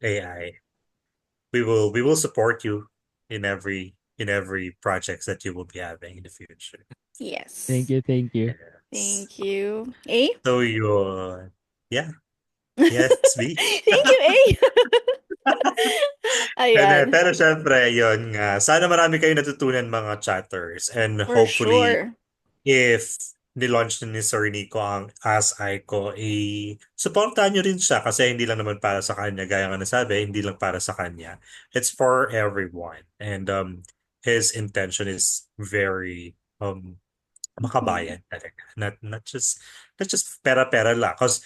AI. We will support you in every projects that you will be having in the future. Yes. Thank you. Thank you. Yeah. Thank you. A? So yun. Yeah. Yes, B. Thank you, A. Hindi, Ayan. pero syempre, yun nga. Sana marami kayong natutunan mga chatters. And For hopefully, sure. if nilaunch na ni Sir Nico ang As Aiko, supportahan nyo rin siya kasi hindi lang naman para sa kanya. Gaya nga nasabi, hindi lang para sa kanya. It's for everyone. And his intention is very Mm. makabayan talaga. Not just pera-pera lang. Because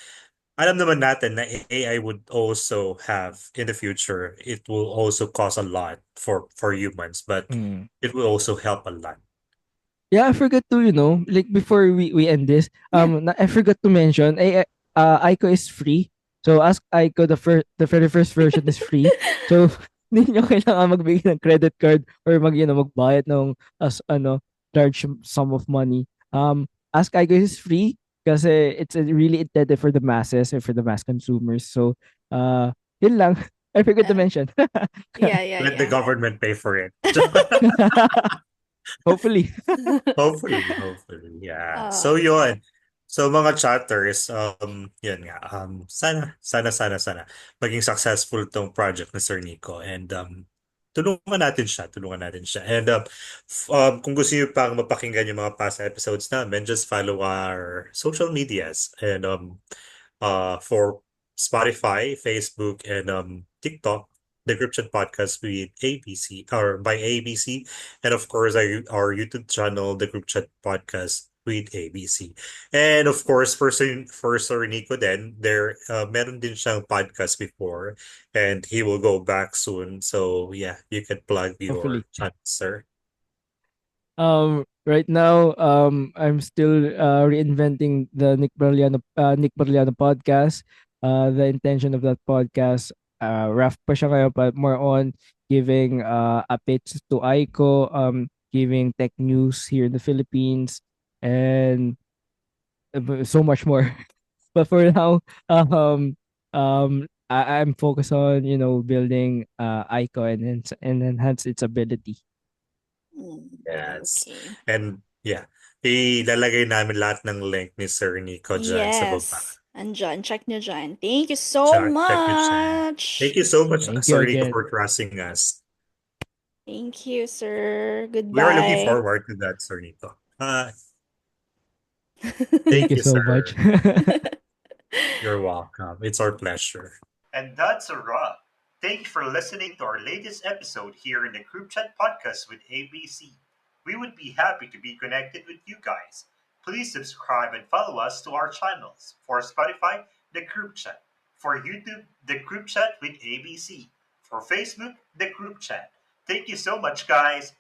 alam naman natin na AI would also have in the future, it will also cost a lot for humans, but Mm. it will also help a lot. Yeah, I forgot to, like before we end this, Yeah. I forgot to mention, Aiko is free. So ask Aiko, the very first version is free. So hindi nyo kailangan magbigay ng credit card or magbayad ng large sum of money. Ask Aiko is free kasi it's really intended for the masses and for the mass consumers. So yun lang. I forgot to Uh, mention. yeah, yeah, Let the yeah. government pay for it. Hopefully. Hopefully, yeah. So Ah, yun. So mga chatters, yun nga. Sana maging successful tong project ni Sir Nico and tulungan natin siya. And kung gusto niyo pang mapakinggan yung mga past episodes namin, just follow our social medias and for Spotify, Facebook, and TikTok, the Group Chat Podcast with ABC or by ABC, and of course our YouTube channel, the Group Chat Podcast with ABC. And of course, for Sir Nico then, meron din siyang podcast before, and he will go back soon. So yeah, you can plug your Hopefully. channel, sir. Right now, I'm still reinventing the Nick Berliano podcast. The intention of that podcast, rough pa siya ngayon, but more on giving updates to Aiko, giving tech news here in the Philippines, and so much more. But for now, I'm focused on building Aiko and enhance its ability. Yes. okay. And yeah, ilalagay namin lahat ng link ni Sir Nico dyan sa baba. Yes. Andyan, check nyo dyan. Thank you so Check it dyan. much. Thank you so much, Thank you Sir Nico, again. for trusting us. Thank you, sir. We are looking Goodbye. forward to that, Sir Nico. Thank Thank you you, so sir. much. You're welcome. It's our pleasure. And that's a wrap. Thank you for listening to our latest episode here in the Group Chat Podcast with ABC. We would be happy to be connected with you guys. Please subscribe and follow us to our channels. For Spotify, the Group Chat. For YouTube, the Group Chat with ABC. For Facebook, the Group Chat. Thank you so much, guys.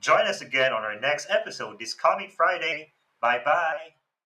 Join us again on our next episode this coming Friday. Bye bye.